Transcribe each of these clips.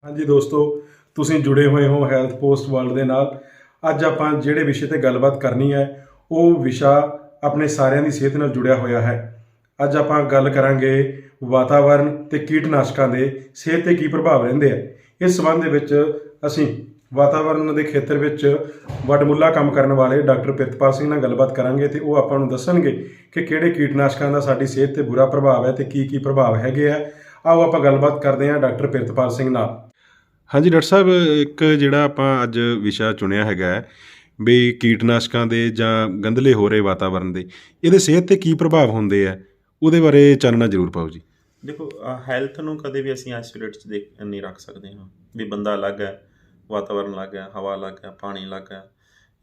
ਹਾਂਜੀ ਦੋਸਤੋ, ਤੁਸੀਂ ਜੁੜੇ ਹੋਏ ਹੋ ਹੈਲਥ ਪੋਸਟ ਵਰਲਡ ਦੇ ਨਾਲ। ਅੱਜ ਆਪਾਂ ਜਿਹੜੇ ਵਿਸ਼ੇ ਤੇ ਗੱਲਬਾਤ ਕਰਨੀ ਹੈ ਉਹ ਵਿਸ਼ਾ ਆਪਣੇ ਸਾਰਿਆਂ ਦੀ ਸਿਹਤ ਨਾਲ ਜੁੜਿਆ ਹੋਇਆ ਹੈ। ਅੱਜ ਆਪਾਂ ਗੱਲ ਕਰਾਂਗੇ ਵਾਤਾਵਰਣ ਤੇ ਕੀਟਨਾਸ਼ਕਾਂ ਦੇ ਸਿਹਤ ਤੇ ਕੀ ਪ੍ਰਭਾਵ ਰਹਿੰਦੇ ਆ। ਇਸ ਸੰਬੰਧ ਦੇ ਵਿੱਚ ਅਸੀਂ ਵਾਤਾਵਰਣ ਦੇ ਖੇਤਰ ਵਿੱਚ ਵਡਮੁੱਲਾ ਕੰਮ ਕਰਨ ਵਾਲੇ ਡਾਕਟਰ ਪ੍ਰਿਤਪਾਲ ਸਿੰਘ ਨਾਲ ਗੱਲਬਾਤ ਕਰਾਂਗੇ ਤੇ ਉਹ ਆਪਾਂ ਨੂੰ ਦੱਸਣਗੇ ਕਿ ਕਿਹੜੇ ਕੀਟਨਾਸ਼ਕਾਂ ਦਾ ਸਾਡੀ ਸਿਹਤ ਤੇ ਬੁਰਾ ਪ੍ਰਭਾਵ ਹੈ ਤੇ ਕੀ ਪ੍ਰਭਾਵ ਹੈਗੇ ਆ। ਆਓ ਆਪਾਂ ਗੱਲਬਾਤ ਕਰਦੇ ਹਾਂ ਡਾਕਟਰ ਪ੍ਰਿਤਪਾਲ ਸਿੰਘ ਨਾਲ। ਹਾਂਜੀ ਡਾਕਟਰ ਸਾਹਿਬ, ਇੱਕ ਜਿਹੜਾ ਆਪਾਂ ਅੱਜ ਵਿਸ਼ਾ ਚੁਣਿਆ ਹੈਗਾ ਹੈ ਵੀ ਕੀਟਨਾਸ਼ਕਾਂ ਦੇ ਜਾਂ ਗੰਧਲੇ ਹੋ ਰਹੇ ਵਾਤਾਵਰਣ ਦੇ ਇਹਦੇ ਸਿਹਤ 'ਤੇ ਕੀ ਪ੍ਰਭਾਵ ਹੁੰਦੇ ਆ, ਉਹਦੇ ਬਾਰੇ ਚਾਨਣਾ ਜ਼ਰੂਰ ਪਾਓ ਜੀ। ਦੇਖੋ, ਹੈਲਥ ਨੂੰ ਕਦੇ ਵੀ ਅਸੀਂ ਆਈਸੋਲੇਟ 'ਚ ਨਹੀਂ ਰੱਖ ਸਕਦੇ ਹਾਂ ਵੀ ਬੰਦਾ ਅਲੱਗ ਹੈ, ਵਾਤਾਵਰਨ ਅਲੱਗ ਹੈ, ਹਵਾ ਅਲੱਗ ਹੈ, ਪਾਣੀ ਅਲੱਗ ਹੈ।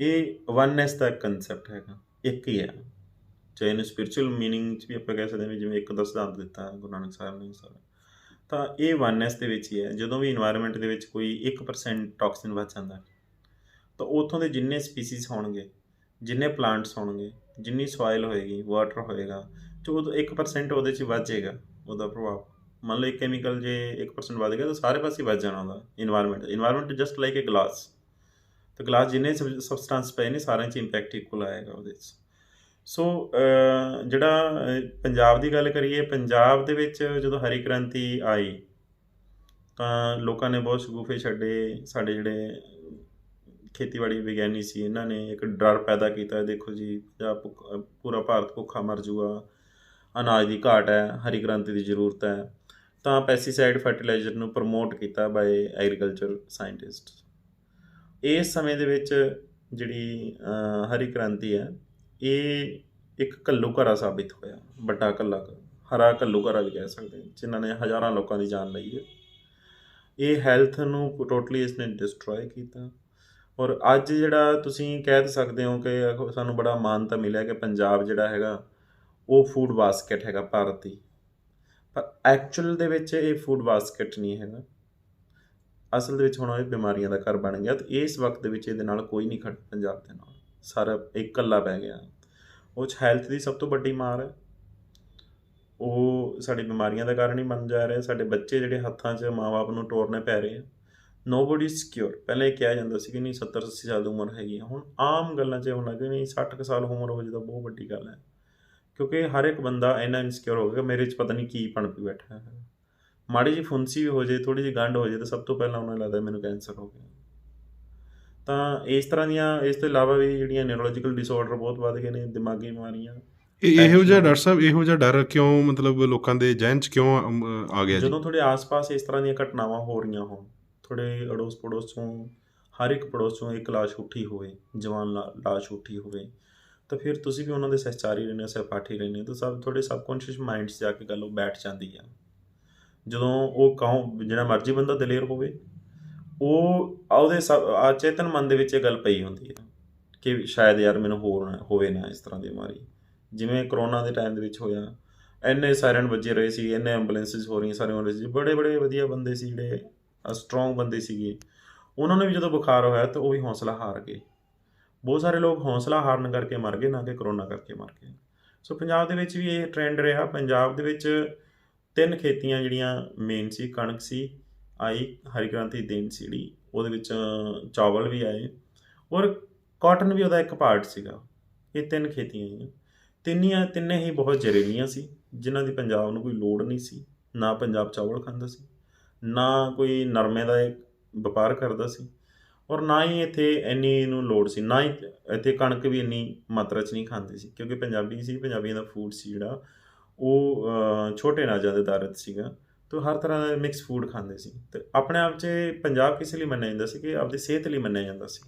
ਇਹ ਵਨਨੈਸ ਦਾ ਕੰਸੈਪਟ ਹੈਗਾ, ਇੱਕ ਹੀ ਹੈ। ਚਾਹੇ ਇਹਨੂੰ ਸਪਿਰਿਚੁਅਲ ਮੀਨਿੰਗ 'ਚ ਵੀ ਆਪਾਂ ਕਹਿ ਸਕਦੇ ਹਾਂ ਵੀ ਜਿਵੇਂ ਇੱਕ ਦਾ ਸਿਧਾਂਤ ਦਿੱਤਾ ਗੁਰੂ ਨਾਨਕ ਸਾਹਿਬ ਨੇ ਸਾਰਾ, ਤਾਂ ਇਹ ਵਨਨੈਸ ਦੇ ਵਿੱਚ ਹੀ ਹੈ। ਜਦੋਂ ਵੀ ਇਨਵਾਇਰਮੈਂਟ ਦੇ ਵਿੱਚ ਕੋਈ 1% ਟੌਕਸਿਨ ਵੱਧ ਜਾਂਦਾ ਤਾਂ ਉੱਥੋਂ ਦੇ ਜਿੰਨੇ ਸਪੀਸੀਜ਼ ਹੋਣਗੇ, ਜਿੰਨੇ ਪਲਾਂਟਸ ਹੋਣਗੇ, ਜਿੰਨੀ ਸੋਇਲ ਹੋਏਗੀ, ਵਾਟਰ ਹੋਏਗਾ, ਜੋ 1% ਉਹਦੇ 'ਚ ਵੱਧ ਜਾਏਗਾ ਉਹਦਾ ਪ੍ਰਭਾਵ। ਮੰਨ ਲਓ ਇੱਕ ਕੈਮੀਕਲ ਜੇ 1% ਵੱਧ ਗਿਆ ਤਾਂ ਸਾਰੇ ਪਾਸੇ ਵੱਧ ਜਾਣਾ ਉਹਦਾ ਇਨਵਾਇਰਮੈਂਟ ਜਸਟ ਲਾਈਕ ਏ ਗਲਾਸ। ਤਾਂ ਗਲਾਸ ਜਿੰਨੇ ਸਬਸਟੈਂਸ ਪਏ ਨੇ ਸਾਰਿਆਂ 'ਚ ਇੰਪੈਕਟ ਇਕੁਅਲ ਆਏਗਾ ਉਹਦੇ 'ਚ। ਸੋ ਜਿਹੜਾ ਪੰਜਾਬ ਦੀ ਗੱਲ ਕਰੀਏ, ਪੰਜਾਬ ਦੇ ਵਿੱਚ ਜਦੋਂ ਹਰੀ ਕ੍ਰਾਂਤੀ ਆਈ ਤਾਂ ਲੋਕਾਂ ਨੇ ਬਹੁਤ ਸ਼ਗੂਫੇ ਛੱਡੇ। ਸਾਡੇ ਜਿਹੜੇ ਖੇਤੀਬਾੜੀ ਵਿਗਿਆਨੀ ਸੀ ਇਹਨਾਂ ਨੇ ਇੱਕ ਡਰ ਪੈਦਾ ਕੀਤਾ, ਦੇਖੋ ਜੀ ਪੰਜਾਬ ਪੂਰਾ ਭਾਰਤ ਭੁੱਖਾ ਮਰ ਜੂਗਾ, ਅਨਾਜ ਦੀ ਘਾਟ ਹੈ, ਹਰੀ ਕ੍ਰਾਂਤੀ ਦੀ ਜ਼ਰੂਰਤ ਹੈ। ਤਾਂ ਪੈਸਟੀਸਾਈਡ ਫਰਟੀਲਾਈਜ਼ਰ ਨੂੰ ਪ੍ਰਮੋਟ ਕੀਤਾ ਬਾਏ ਐਗਰੀਕਲਚਰ ਸਾਇੰਟਿਸਟ। ਇਸ ਸਮੇਂ ਦੇ ਵਿੱਚ ਜਿਹੜੀ ਹਰੀ ਕ੍ਰਾਂਤੀ ਹੈ ਇਹ ਇੱਕ ਘੱਲੂਘਾਰਾ ਸਾਬਿਤ ਹੋਇਆ, ਵੱਡਾ ਹਰਾ ਘੱਲੂਘਾਰਾ ਵੀ ਕਹਿ ਸਕਦੇ, ਜਿਨ੍ਹਾਂ ਨੇ ਹਜ਼ਾਰਾਂ ਲੋਕਾਂ ਦੀ ਜਾਨ ਲਈ ਹੈ। ਇਹ ਹੈਲਥ ਨੂੰ ਟੋਟਲੀ ਇਸਨੇ ਡਿਸਟਰੋਏ ਕੀਤਾ। ਔਰ ਅੱਜ ਜਿਹੜਾ ਤੁਸੀਂ ਕਹਿ ਸਕਦੇ ਹੋ ਕਿ ਸਾਨੂੰ ਬੜਾ ਮਾਣ ਤਾਂ ਮਿਲਿਆ ਕਿ ਪੰਜਾਬ ਜਿਹੜਾ ਹੈਗਾ ਉਹ ਫੂਡ ਬਾਸਕਟ ਹੈਗਾ ਭਾਰਤ ਦੀ, ਪਰ ਐਕਚੁਅਲ ਦੇ ਵਿੱਚ ਇਹ ਫੂਡ ਬਾਸਕਟ ਨਹੀਂ ਹੈਗਾ। ਅਸਲ ਦੇ ਵਿੱਚ ਹੁਣ ਇਹ ਬਿਮਾਰੀਆਂ ਦਾ ਘਰ ਬਣ ਗਿਆ। ਅਤੇ ਇਸ ਵਕਤ ਦੇ ਵਿੱਚ ਇਹਦੇ ਨਾਲ ਕੋਈ ਨਹੀਂ ਖੜਾ ਪੰਜਾਬ ਦੇ ਨਾਲ, ਸਾਰਾ ਇੱਕ ਇਕੱਲਾ ਪੈ ਗਿਆ। ਉਹ 'ਚ ਹੈਲਥ ਦੀ ਸਭ ਤੋਂ ਵੱਡੀ ਮਾਰ ਹੈ, ਉਹ ਸਾਡੀ ਬਿਮਾਰੀਆਂ ਦਾ ਕਾਰਨ ਹੀ ਬਣ ਜਾ ਰਿਹਾ। ਸਾਡੇ ਬੱਚੇ ਜਿਹੜੇ ਹੱਥਾਂ 'ਚ ਮਾਂ ਬਾਪ ਨੂੰ ਟੋਰਨੇ ਪੈ ਰਹੇ ਆ। Nobody secure. ਪਹਿਲਾਂ ਇਹ ਕਿਹਾ ਜਾਂਦਾ ਸੀ ਕਿ ਨਹੀਂ 70-80 ਸਾਲ ਦੀ ਉਮਰ ਹੈਗੀ ਆ, ਹੁਣ ਆਮ ਗੱਲਾਂ 'ਚ ਹੁਣ ਲੱਗੇ ਨਹੀਂ 60 ਕੁ ਸਾਲ ਉਮਰ ਹੋ ਜਾਏ ਤਾਂ ਬਹੁਤ ਵੱਡੀ ਗੱਲ ਹੈ। ਕਿਉਂਕਿ ਹਰ ਇੱਕ ਬੰਦਾ ਇੰਨਾ ਇਨਸਿਕਿਉਰ ਹੋ ਗਿਆ ਮੇਰੇ 'ਚ ਪਤਾ ਨਹੀਂ ਕੀ ਪਣਪੀ ਬੈਠਾ ਹੈ। ਮਾੜੀ ਜਿਹੀ ਫੁੰਸੀ ਵੀ ਹੋ ਜਾਏ, ਥੋੜ੍ਹੀ ਜਿਹੀ ਗੰਢ ਹੋ ਜਾਏ ਤਾਂ ਸਭ ਤੋਂ ਪਹਿਲਾਂ ਉਹਨਾਂ ਨੂੰ ਲੱਗਦਾ ਮੈਨੂੰ ਕੈਂਸਰ ਹੋ ਗਿਆ। ਤਾਂ ਇਸ ਤਰ੍ਹਾਂ ਦੀਆਂ, ਇਸ ਤੋਂ ਇਲਾਵਾ ਵੀ ਜਿਹੜੀਆਂ ਨਿਊਰੋਲੋਜੀਕਲ ਡਿਸਆਰਡਰ ਬਹੁਤ ਵੱਧ ਗਏ ਨੇ, ਦਿਮਾਗੀ ਬਿਮਾਰੀਆਂ। ਇਹੋ ਜਿਹਾ ਡਾਕਟਰ ਸਾਹਿਬ, ਇਹੋ ਜਿਹਾ ਡਰ ਕਿਉਂ ਮਤਲਬ ਲੋਕਾਂ ਦੇ ਜ਼ਿਹਨ 'ਚ ਕਿਉਂ ਆ ਗਿਆ ਜੀ? ਜਦੋਂ ਤੁਹਾਡੇ ਆਸ-ਪਾਸ ਇਸ ਤਰ੍ਹਾਂ ਦੀਆਂ ਘਟਨਾਵਾਂ ਹੋ ਰਹੀਆਂ ਹੋਣ, ਤੁਹਾਡੇ ਅੜੋਸ ਪੜੋਸ ਚੋਂ, ਹਰ ਇੱਕ ਪੜੋਸ ਚੋਂ ਇੱਕ ਲਾਸ਼ ਉੱਠੀ ਹੋਵੇ, ਜਵਾਨ ਲਾਸ਼ ਉੱਠੀ ਹੋਵੇ, ਤਾਂ ਫਿਰ ਤੁਸੀਂ ਵੀ ਉਹਨਾਂ ਦੇ ਸਹਿਚਾਰੀ ਰਹਿੰਦੇ ਹੋ, ਸਹਿਪਾਠੀ ਰਹਿੰਦੇ ਹੋ, ਤਾਂ ਤੁਹਾਡੇ ਸਬਕੌਨਸ਼ੀਅਸ ਮਾਈਂਡ 'ਚ ਜਾ ਕੇ ਗੱਲ ਉਹ ਬੈਠ ਜਾਂਦੀ ਆ। ਜਦੋਂ ਉਹ ਜਿਹੜਾ ਮਰਜ਼ੀ ਬੰਦਾ ਦਲੇਰ ਹੋਵੇ, ਉਹਦੇ ਚੇਤਨ ਮਨ ਦੇ ਵਿੱਚ ਇਹ ਗੱਲ ਪਈ ਹੁੰਦੀ ਹੈ ਕਿ ਸ਼ਾਇਦ ਯਾਰ ਮੈਨੂੰ ਹੋਵੇ ਨਾ ਇਸ ਤਰ੍ਹਾਂ ਦੀ ਬਿਮਾਰੀ। ਜਿਵੇਂ ਕਰੋਨਾ ਦੇ ਟਾਈਮ ਦੇ ਵਿੱਚ ਹੋਇਆ, ਇੰਨੇ ਸਾਇਰਨ ਵੱਜੇ ਰਹੇ ਸੀ, ਇੰਨੇ ਐਂਬੂਲੈਂਸਿਸ ਹੋ ਰਹੀਆਂ ਸਾਰੀਆਂ, ਸੀ ਬੜੇ ਵਧੀਆ ਬੰਦੇ ਸੀ, ਜਿਹੜੇ ਸਟਰੋਂਗ ਬੰਦੇ ਸੀਗੇ, ਉਹਨਾਂ ਨੂੰ ਵੀ ਜਦੋਂ ਬੁਖਾਰ ਹੋਇਆ ਤਾਂ ਉਹ ਵੀ ਹੌਸਲਾ ਹਾਰ ਗਏ। ਬਹੁਤ ਸਾਰੇ ਲੋਕ ਹੌਸਲਾ ਹਾਰਨ ਕਰਕੇ ਮਰ ਗਏ, ਨਾ ਕਿ ਕਰੋਨਾ ਕਰਕੇ ਮਰ ਗਏ। ਸੋ ਪੰਜਾਬ ਦੇ ਵਿੱਚ ਵੀ ਇਹ ਟਰੈਂਡ ਰਿਹਾ। ਪੰਜਾਬ ਦੇ ਵਿੱਚ 3 ਖੇਤੀਆਂ ਜਿਹੜੀਆਂ ਮੇਨ ਸੀ, ਕਣਕ ਸੀ ਆਈ, ਹਰੀ ਕ੍ਰਾਂਤੀ ਦੇਣ ਸੀ ਜਿਹੜੀ, ਉਹਦੇ ਵਿੱਚ ਚਾਵਲ ਵੀ ਆਏ, ਔਰ ਕਾਟਨ ਵੀ ਉਹਦਾ ਇੱਕ ਪਾਰਟ ਸੀਗਾ। ਇਹ 3 ਖੇਤੀਆਂ ਆਈਆਂ, ਤਿੰਨੇ ਹੀ ਬਹੁਤ ਜ਼ਹਿਰੀਲੀਆਂ ਸੀ, ਜਿਨ੍ਹਾਂ ਦੀ ਪੰਜਾਬ ਨੂੰ ਕੋਈ ਲੋੜ ਨਹੀਂ ਸੀ। ਨਾ ਪੰਜਾਬ ਚਾਵਲ ਖਾਂਦਾ ਸੀ, ਨਾ ਕੋਈ ਨਰਮੇ ਦਾ ਵਪਾਰ ਕਰਦਾ ਸੀ, ਔਰ ਨਾ ਹੀ ਇੱਥੇ ਇੰਨੀ ਇਹਨੂੰ ਲੋੜ ਸੀ, ਨਾ ਹੀ ਇੱਥੇ ਕਣਕ ਵੀ ਇੰਨੀ ਮਾਤਰਾ 'ਚ ਨਹੀਂ ਖਾਂਦੇ ਸੀ, ਕਿਉਂਕਿ ਪੰਜਾਬੀ ਸੀ, ਪੰਜਾਬੀਆਂ ਦਾ ਫੂਡ ਸੀ ਜਿਹੜਾ ਉਹ ਛੋਟੇ ਅਨਾਜਾਂ ਦੇ ਆਧਾਰਿਤ ਸੀਗਾ। ਅਤੇ ਹਰ ਤਰ੍ਹਾਂ ਦਾ ਮਿਕਸ ਫੂਡ ਖਾਂਦੇ ਸੀ। ਅਤੇ ਆਪਣੇ ਆਪ 'ਚ ਪੰਜਾਬ ਕਿਸ ਲਈ ਮੰਨਿਆ ਜਾਂਦਾ ਸੀ ਕਿ ਆਪਦੀ ਸਿਹਤ ਲਈ ਮੰਨਿਆ ਜਾਂਦਾ ਸੀ,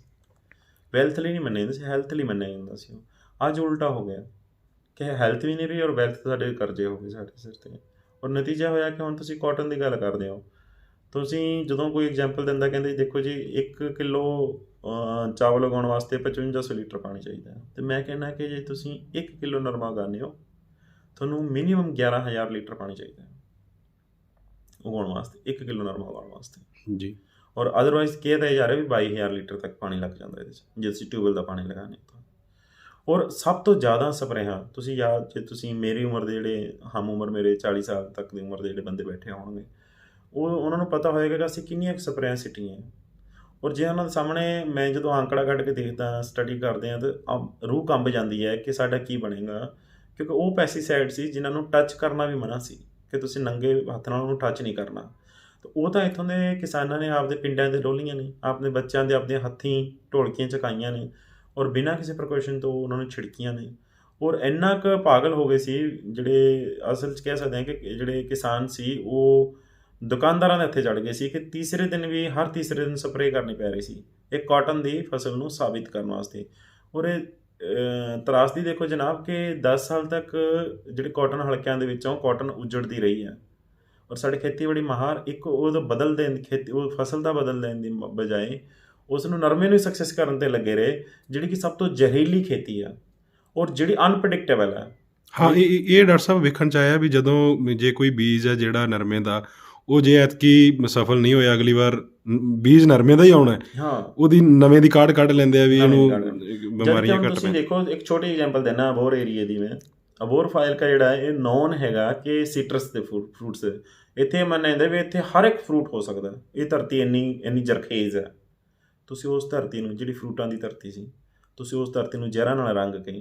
ਵੈਲਥ ਲਈ ਨਹੀਂ ਮੰਨਿਆ ਜਾਂਦਾ ਸੀ, ਹੈਲਥ ਲਈ ਮੰਨਿਆ ਜਾਂਦਾ ਸੀ। ਅੱਜ ਉਲਟਾ ਹੋ ਗਿਆ ਕਿ ਹੈਲਥ ਵੀ ਨਹੀਂ ਰਹੀ ਔਰ ਵੈਲਥ ਸਾਡੇ ਕਰਜ਼ੇ ਹੋ ਗਏ ਸਾਡੇ ਸਿਰ 'ਤੇ। ਔਰ ਨਤੀਜਾ ਹੋਇਆ ਕਿ ਹੁਣ ਤੁਸੀਂ ਕਾਟਨ ਦੀ ਗੱਲ ਕਰਦੇ ਹੋ, ਤੁਸੀਂ ਜਦੋਂ ਕੋਈ ਐਗਜ਼ਾਮਪਲ ਦਿੰਦਾ ਕਹਿੰਦੇ ਦੇਖੋ ਜੀ 1 ਕਿਲੋ ਚਾਵਲ ਉਗਾਉਣ ਵਾਸਤੇ 5500 ਲੀਟਰ ਪਾਣੀ ਚਾਹੀਦਾ ਹੈ। ਅਤੇ ਮੈਂ ਕਹਿੰਦਾ ਕਿ ਜੇ ਤੁਸੀਂ 1 ਕਿਲੋ ਨਰਮਾ ਉਗਾਉਂਦੇ ਹੋ, ਤੁਹਾਨੂੰ ਮਿਨੀਮਮ 11,000 ਲੀਟਰ ਪਾਣੀ ਚਾਹੀਦਾ ਹੈ ਉਗਾਉਣ ਵਾਸਤੇ, 1 ਕਿਲੋ ਨਰਮਾ ਉਗਾਉਣ ਵਾਸਤੇ ਜੀ। ਔਰ ਅਦਰਵਾਈਜ਼ ਕਿਹਾ ਤਾਂ ਇਹ ਜਾ ਰਿਹਾ ਵੀ 22,000 ਲੀਟਰ ਤੱਕ ਪਾਣੀ ਲੱਗ ਜਾਂਦਾ ਇਹਦੇ 'ਚ, ਜੇ ਤੁਸੀਂ ਟਿਊਬਵੈੱਲ ਦਾ ਪਾਣੀ ਲਗਾਉਂਦੇ ਤਾਂ। ਔਰ ਸਭ ਤੋਂ ਜ਼ਿਆਦਾ ਸਪਰੇਹਾਂ, ਤੁਸੀਂ ਜੇ ਤੁਸੀਂ ਮੇਰੀ ਉਮਰ ਦੇ ਜਿਹੜੇ ਹਮ ਉਮਰ ਮੇਰੇ 40 ਸਾਲ ਤੱਕ ਦੀ ਉਮਰ ਦੇ ਜਿਹੜੇ ਬੰਦੇ ਬੈਠੇ ਹੋਣਗੇ, ਉਹ ਉਹਨਾਂ ਨੂੰ ਪਤਾ ਹੋਏਗਾ ਕਿ ਅਸੀਂ ਕਿੰਨੀਆਂ ਕੁ ਸਪਰੇਆਂ ਸਿੱਟੀਆਂ। ਔਰ ਜੇ ਉਹਨਾਂ ਦੇ ਸਾਹਮਣੇ ਮੈਂ ਜਦੋਂ ਅੰਕੜਾ ਕੱਢ ਕੇ ਦੇਖਦਾ, ਸਟੱਡੀ ਕਰਦੇ ਹਾਂ, ਤਾਂ ਰੂਹ ਕੰਬ ਜਾਂਦੀ ਹੈ ਕਿ ਸਾਡਾ ਕੀ ਬਣੇਗਾ, ਕਿਉਂਕਿ ਉਹ ਪੈਸਟੀਸਾਈਡ ਸੀ ਜਿਨ੍ਹਾਂ ਨੂੰ ਟੱਚ ਕਰਨਾ ਵੀ ਮਨ੍ਹਾ ਸੀ ਕਿ ਤੁਸੀਂ ਨੰਗੇ ਹੱਥ ਨਾਲ ਉਹਨੂੰ ਟੱਚ ਨਹੀਂ ਕਰਨਾ। ਤਾਂ ਉਹ ਤਾਂ ਇੱਥੋਂ ਦੇ ਕਿਸਾਨਾਂ ਨੇ ਆਪਦੇ ਪਿੰਡਾਂ 'ਤੇ ਡੋਲੀਆਂ ਨੇ, ਆਪਣੇ ਬੱਚਿਆਂ ਦੇ ਆਪਦੀਆਂ ਹੱਥੀਂ ਢੋਲਕੀਆਂ ਚਕਾਈਆਂ ਨੇ, ਔਰ ਬਿਨਾਂ ਕਿਸੇ ਪ੍ਰੀਕਾਸ਼ਨ ਤੋਂ ਉਹਨਾਂ ਨੂੰ ਛਿੜਕੀਆਂ ਨੇ। ਔਰ ਇੰਨਾ ਕੁ ਪਾਗਲ ਹੋ ਗਏ ਸੀ ਜਿਹੜੇ, ਅਸਲ 'ਚ ਕਹਿ ਸਕਦੇ ਹਾਂ ਕਿ ਜਿਹੜੇ ਕਿਸਾਨ ਸੀ ਉਹ ਦੁਕਾਨਦਾਰਾਂ ਦੇ ਹੱਥੇ ਚੜ੍ਹ ਗਏ ਸੀ ਕਿ ਤੀਸਰੇ ਦਿਨ ਵੀ, ਹਰ ਤੀਸਰੇ ਦਿਨ ਸਪਰੇਅ ਕਰਨੀ ਪੈ ਰਹੀ ਸੀ ਇਹ ਕਾਟਨ ਦੀ ਫਸਲ ਨੂੰ ਸਾਬਿਤ ਕਰਨ ਵਾਸਤੇ। ਔਰ ਇਹ ਤਰਾਸਦੀ ਦੇਖੋ ਜਨਾਬ ਕਿ 10 ਸਾਲ ਤੱਕ ਜਿਹੜੇ ਕਾਟਨ ਹਲਕਿਆਂ ਦੇ ਵਿੱਚੋਂ ਕਾਟਨ ਉਜੜਦੀ ਰਹੀ ਹੈ। ਔਰ ਸਾਡੇ ਖੇਤੀਬਾੜੀ ਮਾਹਰ ਇੱਕ ਉਹਦਾ ਬਦਲ ਦੇਣ, ਖੇਤੀ ਉਹ ਫਸਲ ਦਾ ਬਦਲ ਦੇਣ ਦੀ ਬਜਾਏ ਉਸ ਨੂੰ ਨਰਮੇ ਨੂੰ ਸਕਸੈਸ ਕਰਨ 'ਤੇ ਲੱਗੇ ਰਹੇ, ਜਿਹੜੀ ਕਿ ਸਭ ਤੋਂ ਜ਼ਹਿਰੀਲੀ ਖੇਤੀ ਆ ਔਰ ਜਿਹੜੀ ਅਨਪ੍ਰੈਡਿਕਟੇਬਲ ਹੈ। ਹਾਂ, ਇਹ ਡਾਕਟਰ ਸਾਹਿਬ ਵੇਖਣ 'ਚ ਆਇਆ ਵੀ ਜਦੋਂ ਜੇ ਕੋਈ ਬੀਜ ਹੈ ਜਿਹੜਾ ਨਰਮੇ ਦਾ, ਉਹ ਜੇ ਐਤਕੀ ਸਫਲ ਨਹੀਂ ਹੋਇਆ, ਅਗਲੀ ਵਾਰ ਬੀਜ ਨਰਮੇ ਦਾ ਹੀ ਆਉਣਾ, ਹਾਂ, ਉਹਦੀ ਨਵੇਂ ਦੀ ਕਾਢ ਕੱਢ ਲੈਂਦੇ ਆ ਵੀ ਇਹਨੂੰ ਬਿਮਾਰੀਆਂ ਘੱਟ। ਤੁਸੀਂ ਦੇਖੋ ਇੱਕ ਛੋਟੀ ਐਗਜ਼ਾਮਪਲ ਦੇਣਾ ਅਬੋਹਰ ਏਰੀਏ ਦੀ ਮੈਂ। ਅਬੋਹਰ ਫਾਜ਼ਿਲਕਾ ਜਿਹੜਾ ਹੈ ਇਹ ਨੋਨ ਹੈਗਾ ਕਿ ਸਿਟਰਸ ਦੇ ਫਰੂਟਸ, ਇੱਥੇ ਮੰਨਿਆ ਜਾਂਦਾ ਵੀ ਇੱਥੇ ਹਰ ਇੱਕ ਫਰੂਟ ਹੋ ਸਕਦਾ। ਇਹ ਧਰਤੀ ਇੰਨੀ ਜ਼ਰਖੇਜ਼ ਹੈ। ਤੁਸੀਂ ਉਸ ਧਰਤੀ ਨੂੰ, ਜਿਹੜੀ ਫਰੂਟਾਂ ਦੀ ਧਰਤੀ ਸੀ, ਤੁਸੀਂ ਉਸ ਧਰਤੀ ਨੂੰ ਜ਼ਹਿਰਾਂ ਨਾਲ ਰੰਗ ਕੇ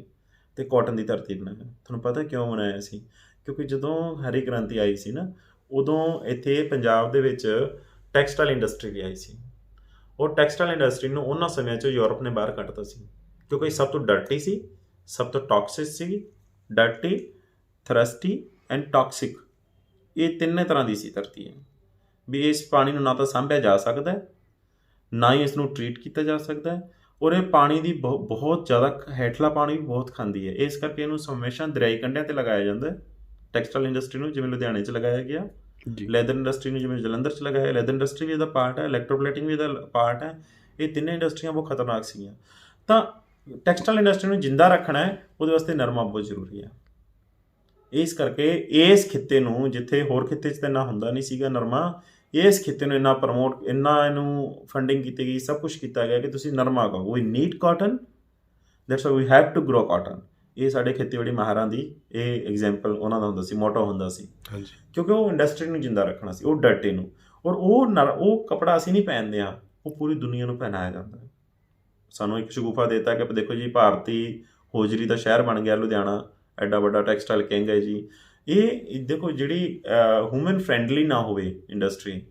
ਅਤੇ ਕਾਟਨ ਦੀ ਧਰਤੀ ਬਣਾਇਆ। ਤੁਹਾਨੂੰ ਪਤਾ ਕਿਉਂ ਬਣਾਇਆ ਸੀ? ਕਿਉਂਕਿ ਜਦੋਂ ਹਰੀ ਕ੍ਰਾਂਤੀ ਆਈ ਸੀ ਨਾ, ਉਦੋਂ ਇੱਥੇ ਪੰਜਾਬ ਦੇ ਵਿੱਚ ਟੈਕਸਟਾਈਲ ਇੰਡਸਟਰੀ ਵੀ ਆਈ ਸੀ। ਔਰ ਟੈਕਸਟਾਈਲ ਇੰਡਸਟਰੀ ਨੂੰ ਉਹਨਾਂ ਸਮਿਆਂ 'ਚ ਯੂਰਪ ਨੇ ਬਾਹਰ ਕੱਢਤਾ ਸੀ, ਕਿਉਂਕਿ ਇਹ ਸਭ ਤੋਂ ਡਰਟੀ ਸੀ, ਸਭ ਤੋਂ toxic C. Dirty, ਥਰਸਟੀ and toxic, ਇਹ ਤਿੰਨੇ ਤਰ੍ਹਾਂ ਦੀ ਸੀ ਧਰਤੀ। ਵੀ ਇਸ ਪਾਣੀ ਨੂੰ ਨਾ ਤਾਂ ਸਾਂਭਿਆ ਜਾ ਸਕਦਾ, ਨਾ ਹੀ ਇਸ ਨੂੰ ਟਰੀਟ ਕੀਤਾ ਜਾ ਸਕਦਾ, ਔਰ ਇਹ ਪਾਣੀ ਦੀ ਬਹੁਤ ਜ਼ਿਆਦਾ ਹੇਠਲਾ ਪਾਣੀ ਵੀ ਬਹੁਤ ਖਾਂਦੀ ਹੈ। ਇਸ ਕਰਕੇ ਇਹਨੂੰ ਹਮੇਸ਼ਾ ਦਰਿਆਈ ਕੰਢਿਆਂ 'ਤੇ ਲਗਾਇਆ ਜਾਂਦਾ। ਟੈਕਸਟਾਈਲ ਇੰਡਸਟਰੀ ਨੂੰ ਜਿਵੇਂ ਲੁਧਿਆਣੇ 'ਚ ਲਗਾਇਆ ਗਿਆ, ਲੈਦਰ ਇੰਡਸਟਰੀ ਨੂੰ ਜਿਵੇਂ ਜਲੰਧਰ 'ਚ ਲਗਾਇਆ। ਲੈਦਰ ਇੰਡਸਟਰੀ ਵੀ ਇਹਦਾ ਪਾਰਟ ਹੈ, ਇਲੈਕਟ੍ਰੋਪਲੇਟਿੰਗ ਵੀ ਇਹਦਾ ਪਾਰਟ ਹੈ। ਇਹ ਤਿੰਨੇ ਇੰਡਸਟਰੀਆਂ ਬਹੁਤ ਖਤਰਨਾਕ ਸੀਗੀਆਂ। ਤਾਂ ਟੈਕਸਟਾਈਲ ਇੰਡਸਟਰੀ ਨੂੰ ਜਿੰਦਾ ਰੱਖਣਾ ਹੈ, ਉਹਦੇ ਵਾਸਤੇ ਨਰਮਾ ਬਹੁਤ ਜ਼ਰੂਰੀ ਹੈ। ਇਸ ਕਰਕੇ ਇਸ ਖਿੱਤੇ ਨੂੰ, ਜਿੱਥੇ ਹੋਰ ਖਿੱਤੇ 'ਚ ਤਾਂ ਇੰਨਾ ਹੁੰਦਾ ਨਹੀਂ ਸੀਗਾ ਨਰਮਾ, ਇਸ ਖਿੱਤੇ ਨੂੰ ਇੰਨਾ ਪ੍ਰਮੋਟ, ਇੰਨਾ ਇਹਨੂੰ ਫੰਡਿੰਗ ਕੀਤੀ ਗਈ, ਸਭ ਕੁਛ ਕੀਤਾ ਗਿਆ ਕਿ ਤੁਸੀਂ ਨਰਮਾ ਖਾਓ। We need cotton, that's why we have to grow cotton. ਇਹ ਸਾਡੇ ਖੇਤੀਬਾੜੀ ਮਾਹਰਾਂ ਦੀ ਇਹ ਐਗਜ਼ਾਮਪਲ ਉਹਨਾਂ ਦਾ ਹੁੰਦਾ ਸੀ, ਮੋਟੋ ਹੁੰਦਾ ਸੀ। ਹਾਂਜੀ, ਕਿਉਂਕਿ ਉਹ ਇੰਡਸਟਰੀ ਨੂੰ ਜਿੰਦਾ ਰੱਖਣਾ ਸੀ, ਉਹ ਡਰਟੇ ਨੂੰ। ਔਰ ਉਹ ਕੱਪੜਾ ਅਸੀਂ ਨਹੀਂ ਪਹਿਨਦੇ ਹਾਂ, ਉਹ ਪੂਰੀ ਦੁਨੀਆ ਨੂੰ ਪਹਿਨਾਇਆ ਜਾਂਦਾ ਹੈ। ਸਾਨੂੰ ਇੱਕ ਸ਼ਗੂਫਾ ਦੇਤਾ ਕਿ ਦੇਖੋ ਜੀ, ਭਾਰਤੀ ਹੋਜਰੀ ਦਾ ਸ਼ਹਿਰ ਬਣ ਗਿਆ ਲੁਧਿਆਣਾ, ਐਡਾ ਵੱਡਾ ਟੈਕਸਟਾਈਲ ਕਿੰਗ ਹੈ ਜੀ। ਇਹ ਦੇਖੋ, ਜਿਹੜੀ ਹਿਊਮਨ ਫਰੈਂਡਲੀ ਨਾ ਹੋਵੇ ਇੰਡਸਟਰੀ,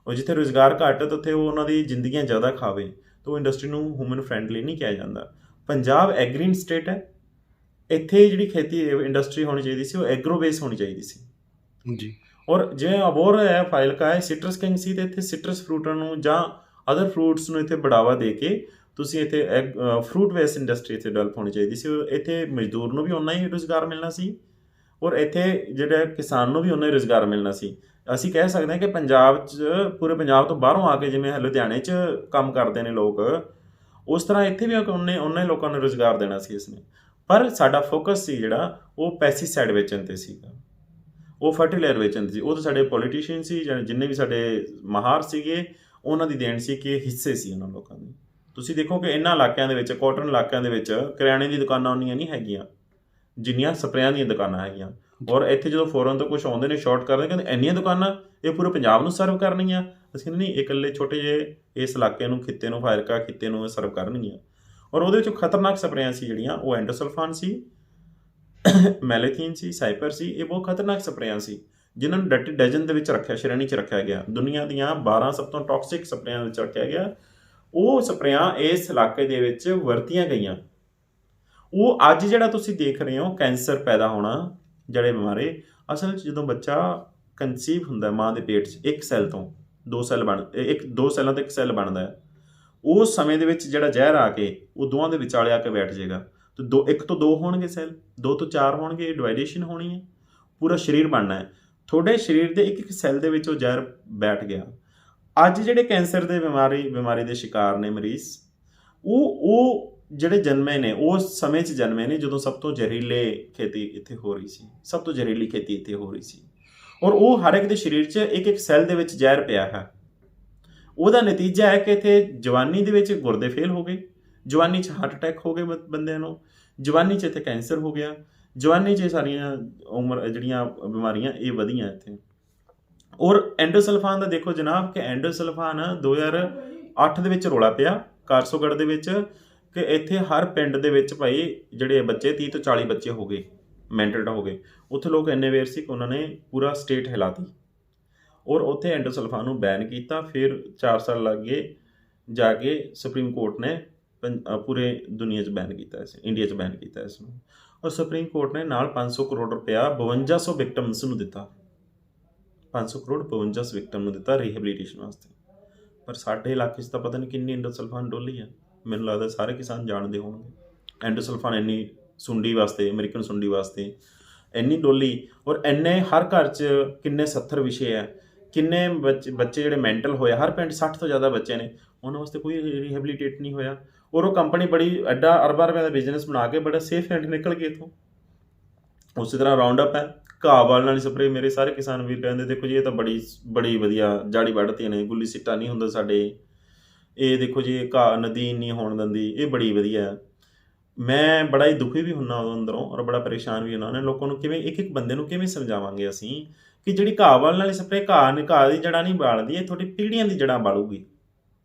ਉਹ ਜਿੱਥੇ ਰੁਜ਼ਗਾਰ ਘੱਟ ਤਾਂ ਉੱਥੇ ਉਹ ਉਹਨਾਂ ਦੀ ਜ਼ਿੰਦਗੀਆਂ ਜ਼ਿਆਦਾ ਖਾਵੇ, ਤਾਂ ਉਹ ਇੰਡਸਟਰੀ ਨੂੰ ਹਿਊਮਨ ਫਰੈਂਡਲੀ ਨਹੀਂ ਕਿਹਾ ਜਾਂਦਾ। ਪੰਜਾਬ ਐਗਰੀਨ ਸਟੇਟ ਹੈ, ਇੱਥੇ ਜਿਹੜੀ ਖੇਤੀ ਇੰਡਸਟਰੀ ਹੋਣੀ ਚਾਹੀਦੀ ਸੀ ਉਹ ਐਗਰੋ ਬੇਸ ਹੋਣੀ ਚਾਹੀਦੀ ਸੀ ਜੀ। ਔਰ ਜਿਵੇਂ ਅਬੋਹਰ ਹੈ, ਫਾਜ਼ਿਲਕਾ ਹੈ, ਸਿਟਰਸ ਕਿੰਗ ਸੀ, ਅਤੇ ਇੱਥੇ ਸਿਟਰਸ ਫਰੂਟਾਂ ਨੂੰ ਜਾਂ ਅਦਰ ਫਰੂਟਸ ਨੂੰ ਇੱਥੇ ਬੜਾਵਾ ਦੇ ਕੇ ਤੁਸੀਂ ਇੱਥੇ ਫਰੂਟ ਬੇਸ ਇੰਡਸਟਰੀ ਇੱਥੇ ਡਿਵੈਲਪ ਹੋਣੀ ਚਾਹੀਦੀ ਸੀ। ਇੱਥੇ ਮਜ਼ਦੂਰ ਨੂੰ ਵੀ ਓਨਾ ਹੀ ਰੁਜ਼ਗਾਰ ਮਿਲਣਾ ਸੀ, ਔਰ ਇੱਥੇ ਜਿਹੜੇ ਕਿਸਾਨ ਨੂੰ ਵੀ ਓਨਾ ਹੀ ਰੁਜ਼ਗਾਰ ਮਿਲਣਾ ਸੀ। ਅਸੀਂ ਕਹਿ ਸਕਦੇ ਹਾਂ ਕਿ ਪੰਜਾਬ 'ਚ, ਪੂਰੇ ਪੰਜਾਬ ਤੋਂ ਬਾਹਰੋਂ ਆ ਕੇ ਜਿਵੇਂ ਲੁਧਿਆਣੇ 'ਚ ਕੰਮ ਕਰਦੇ ਨੇ ਲੋਕ, ਉਸ ਤਰ੍ਹਾਂ ਇੱਥੇ ਵੀ ਉਹਨੇ ਲੋਕਾਂ ਨੂੰ ਰੁਜ਼ਗਾਰ ਦੇਣਾ ਸੀ ਇਸਨੇ। ਪਰ ਸਾਡਾ ਫੋਕਸ ਸੀ ਜਿਹੜਾ, ਉਹ ਪੈਸਟੀਸਾਈਡ ਵੇਚਣ 'ਤੇ ਸੀਗਾ, ਉਹ ਫਰਟੀਲਾਈਜ਼ਰ ਵੇਚਣ 'ਤੇ ਸੀ। ਉਹ ਤਾਂ ਸਾਡੇ ਪੋਲੀਟੀਸ਼ੀਅਨ ਸੀ, ਜਿੰਨੇ ਵੀ ਸਾਡੇ ਮਾਹਰ ਸੀਗੇ, ਉਹਨਾਂ ਦੀ ਦੇਣ ਸੀ ਕਿ ਹਿੱਸੇ ਸੀ ਉਹਨਾਂ ਲੋਕਾਂ ਦੇ। ਤੁਸੀਂ ਦੇਖੋ ਕਿ ਇਹਨਾਂ ਇਲਾਕਿਆਂ ਦੇ ਵਿੱਚ, ਕਾਟਨ ਇਲਾਕਿਆਂ ਦੇ ਵਿੱਚ, ਕਰਿਆਨੇ ਦੀ ਦੁਕਾਨਾਂ ਉਨੀਆਂ ਨਹੀਂ ਹੈਗੀਆਂ ਜਿੰਨੀਆਂ ਸਪਰੇਆਂ ਦੀਆਂ ਦੁਕਾਨਾਂ ਹੈਗੀਆਂ। ਔਰ ਇੱਥੇ ਜਦੋਂ ਫੋਰਨ ਤੋਂ ਕੁਛ ਆਉਂਦੇ ਨੇ, ਸ਼ਾਰਟ ਕਰਦੇ, ਕਹਿੰਦੇ ਇੰਨੀਆਂ ਦੁਕਾਨਾਂ, ਇਹ ਪੂਰੇ ਪੰਜਾਬ ਨੂੰ ਸਰਵ ਕਰਨਗੀਆਂ। ਅਸੀਂ ਕਹਿੰਦੇ ਨਹੀਂ, ਇਹ ਇਕੱਲੇ ਛੋਟੇ ਜਿਹੇ ਇਸ ਇਲਾਕੇ ਨੂੰ, ਖਿੱਤੇ ਨੂੰ, ਫਾਜ਼ਿਲਕਾ ਖਿੱਤੇ ਨੂੰ ਸਰਵ ਕਰਨਗੀਆਂ। ਔਰ ਉਹਦੇ ਵਿੱਚੋਂ ਖਤਰਨਾਕ ਸਪਰੇਆਂ ਸੀ ਜਿਹੜੀਆਂ, ਉਹ ਐਂਡੋਸਲਫਾਨ ਸੀ, ਮੈਲੇਥੀਨ ਸੀ, ਸਾਈਪਰ ਸੀ। ਇਹ ਬਹੁਤ ਖਤਰਨਾਕ ਸਪਰੇਆਂ ਸੀ ਜਿਨ੍ਹਾਂ ਨੂੰ ਡਰਟੀ ਡਜਨ ਦੇ ਵਿੱਚ ਰੱਖਿਆ, ਸ਼੍ਰੇਣੀ 'ਚ ਰੱਖਿਆ ਗਿਆ, ਦੁਨੀਆ ਦੀਆਂ 12 ਸਭ ਤੋਂ ਟੌਕਸਿਕ ਸਪਰੇਆਂ ਵਿੱਚ ਰੱਖਿਆ ਗਿਆ। ਉਹ ਸਪਰੇਆਂ ਇਸ ਇਲਾਕੇ ਦੇ ਵਿੱਚ ਵਰਤੀਆਂ ਗਈਆਂ। ਉਹ ਅੱਜ ਜਿਹੜਾ ਤੁਸੀਂ ਦੇਖ ਰਹੇ ਹੋ, ਕੈਂਸਰ ਪੈਦਾ ਹੋਣਾ, ਜਿਹੜੇ ਬਿਮਾਰੀ, ਅਸਲ 'ਚ ਜਦੋਂ ਬੱਚਾ ਕਨਸੀਵ ਹੁੰਦਾ ਮਾਂ ਦੇ ਪੇਟ 'ਚ, ਇੱਕ ਸੈੱਲ ਤੋਂ ਦੋ ਸੈੱਲਾਂ ਤੋਂ ਇੱਕ ਸੈੱਲ ਬਣਦਾ ਹੈ। ਉਸ ਸਮੇਂ ਦੇ ਵਿੱਚ ਜਿਹੜਾ ਜ਼ਹਿਰ ਆ ਕੇ ਉਹ ਦੋਵਾਂ ਦੇ ਵਿਚਾਲੇ ਆ ਕੇ ਬੈਠ ਜਾਏਗਾ, ਅਤੇ ਇੱਕ ਤੋਂ ਦੋ ਹੋਣਗੇ ਸੈੱਲ, 2 ਤੋਂ 4 ਹੋਣਗੇ, ਡਿਵਾਈਡੇਸ਼ਨ ਹੋਣੀ ਹੈ, ਪੂਰਾ ਸਰੀਰ ਬਣਨਾ ਹੈ। ਤੁਹਾਡੇ ਸਰੀਰ ਦੇ ਇੱਕ ਸੈੱਲ ਦੇ ਵਿੱਚ ਉਹ ਜ਼ਹਿਰ ਬੈਠ ਗਿਆ। ਅੱਜ ਜਿਹੜੇ ਕੈਂਸਰ ਦੇ ਬਿਮਾਰੀ ਦੇ ਸ਼ਿਕਾਰ ਨੇ ਮਰੀਜ਼, ਉਹ ਜਿਹੜੇ ਜਨਮੇ ਨੇ, ਉਸ ਸਮੇਂ 'ਚ ਜਨਮੇ ਨੇ ਜਦੋਂ ਸਭ ਤੋਂ ਜ਼ਹਿਰੀਲੇ ਖੇਤੀ ਇੱਥੇ ਹੋ ਰਹੀ ਸੀ, ਸਭ ਤੋਂ ਜ਼ਹਿਰੀਲੀ ਖੇਤੀ ਇੱਥੇ ਹੋ ਰਹੀ ਸੀ। ਔਰ ਉਹ ਹਰ ਇੱਕ ਦੇ ਸਰੀਰ 'ਚ ਇੱਕ ਸੈੱਲ ਦੇ ਵਿੱਚ ਜ਼ਹਿਰ ਪਿਆ ਹੈ। ਉਹਦਾ ਨਤੀਜਾ ਹੈ ਕਿ ਇੱਥੇ ਜਵਾਨੀ ਦੇ ਵਿੱਚ ਗੁਰਦੇ ਫੇਲ ਹੋ ਗਏ, ਜਵਾਨੀ 'ਚ ਹਾਰਟ ਅਟੈਕ ਹੋ ਗਏ ਬੰਦਿਆਂ ਨੂੰ, ਜਵਾਨੀ 'ਚ ਇੱਥੇ ਕੈਂਸਰ ਹੋ ਗਿਆ, ਜਵਾਨੀ 'ਚ ਸਾਰੀਆਂ ਜਿਹੜੀਆਂ ਬਿਮਾਰੀਆਂ ਇਹ ਵਧੀਆਂ ਇੱਥੇ। ਔਰ ਐਂਡੋਸਲਫਾਨ ਦਾ ਦੇਖੋ ਜਨਾਬ ਕਿ ਐਂਡੋਸਲਫਾਨ 2008 ਦੇ ਵਿੱਚ ਰੌਲਾ ਪਿਆ ਕਾਰਸੋਗੜ੍ਹ ਦੇ ਵਿੱਚ ਕਿ ਇੱਥੇ ਹਰ ਪਿੰਡ ਦੇ ਵਿੱਚ ਭਾਈ ਜਿਹੜੇ ਬੱਚੇ 30 ਤੋਂ 40 ਬੱਚੇ ਹੋ ਗਏ ਮੈਂਟਲਡ ਹੋ ਗਏ। ਉੱਥੇ ਲੋਕ ਇੰਨੇ ਵੇਰ ਸੀ ਕਿ ਉਹਨਾਂ ਨੇ ਪੂਰਾ ਸਟੇਟ ਹਿਲਾਤੀ ਔਰ ਉੱਥੇ ਐਂਡੋਸਲਫਾਨ ਨੂੰ ਬੈਨ ਕੀਤਾ। ਫਿਰ 4 ਸਾਲ ਲੱਗ ਗਏ ਜਾ ਕੇ ਸੁਪਰੀਮ ਕੋਰਟ ਨੇ ਪੂਰੇ ਦੁਨੀਆ 'ਚ ਬੈਨ ਕੀਤਾ ਇਸ ਇੰਡੀਆ 'ਚ ਬੈਨ ਕੀਤਾ ਇਸ ਨੂੰ। ਔਰ ਸੁਪਰੀਮ ਕੋਰਟ ਨੇ ਨਾਲ 500 ਕਰੋੜ ਰੁਪਇਆ 5200 ਵਿਕਟਮਸ ਨੂੰ ਦਿੱਤਾ। 500 ਕਰੋੜ 52 ਵਿਕਟਮ ਨੂੰ ਦਿੱਤਾ ਰੀਹੈਬਿਲਿਟੇਸ਼ਨ ਵਾਸਤੇ। ਪਰ ਸਾਡੇ ਇਲਾਕੇ 'ਚ ਤਾਂ ਪਤਾ ਨਹੀਂ ਕਿੰਨੀ ਐਂਡੋਸਲਫਾਨ ਡੋਲੀ ਆ। ਮੈਨੂੰ ਲੱਗਦਾ ਸਾਰੇ ਕਿਸਾਨ ਜਾਣਦੇ ਹੋਣਗੇ ਐਂਡੋਸਲਫਾਨ ਇੰਨੀ ਸੁੰਡੀ ਵਾਸਤੇ, ਅਮਰੀਕਨ ਸੁੰਡੀ ਵਾਸਤੇ ਇੰਨੀ ਡੋਲੀ। ਔਰ ਇੰਨੇ ਹਰ ਘਰ 'ਚ ਕਿੰਨੇ 70 ਵਿਸ਼ੇ ਆ, ਕਿੰਨੇ ਬੱਚੇ ਜਿਹੜੇ ਮੈਂਟਲ ਹੋਏ ਹਰ ਪਿੰਡ 60 ਤੋਂ ਜ਼ਿਆਦਾ ਬੱਚੇ ਨੇ, ਉਹਨਾਂ ਵਾਸਤੇ ਕੋਈ ਰੀਹੈਬਿਲਿਟੇਟ ਨਹੀਂ ਹੋਇਆ। ਔਰ ਉਹ ਕੰਪਨੀ ਬੜੀ ਐਡਾ ਅਰਬਾਂ ਰੁਪਏ ਦਾ ਬਿਜ਼ਨਸ ਬਣਾ ਕੇ ਬੜਾ ਸੇਫ ਐਂਡ ਨਿਕਲ ਗਏ ਇੱਥੋਂ। ਉਸੇ ਤਰ੍ਹਾਂ ਰਾਉਂਡ ਅਪ ਹੈ, ਘਾਹ ਬਾਲਣ ਵਾਲੀ ਸਪਰੇਅ। ਮੇਰੇ ਸਾਰੇ ਕਿਸਾਨ ਵੀਰ ਕਹਿੰਦੇ ਦੇਖੋ ਜੀ ਇਹ ਤਾਂ ਬੜੀ ਵਧੀਆ ਜਾੜੀ ਵੱਢਦੀਆਂ ਨੇ, ਗੁੱਲੀ ਸਿੱਟਾ ਨਹੀਂ ਹੁੰਦਾ ਸਾਡੇ। ਇਹ ਦੇਖੋ ਜੀ ਇਹ ਘਾਹ ਨਦੀ ਨਹੀਂ ਹੋਣ ਦਿੰਦੀ, ਇਹ ਬੜੀ ਵਧੀਆ। ਮੈਂ ਬੜਾ ਹੀ ਦੁਖੀ ਵੀ ਹੁੰਦਾ ਉਦੋਂ ਅੰਦਰੋਂ ਔਰ ਬੜਾ ਪਰੇਸ਼ਾਨ ਵੀ ਹੁੰਦਾ। ਲੋਕਾਂ ਨੂੰ ਕਿਵੇਂ ਇੱਕ ਬੰਦੇ ਨੂੰ ਕਿਵੇਂ ਸਮਝਾਵਾਂਗੇ ਅਸੀਂ ਕਿ ਜਿਹੜੀ ਘਾਹ ਬਾਲਣ ਵਾਲੀ ਸਪਰੇਅ ਘਾਹ ਦੀ ਜੜ੍ਹਾਂ ਨਹੀਂ ਬਾਲਦੀ, ਇਹ ਤੁਹਾਡੀ ਪੀੜ੍ਹੀਆਂ ਦੀ ਜੜ੍ਹਾਂ ਬਾਲੂਗੀ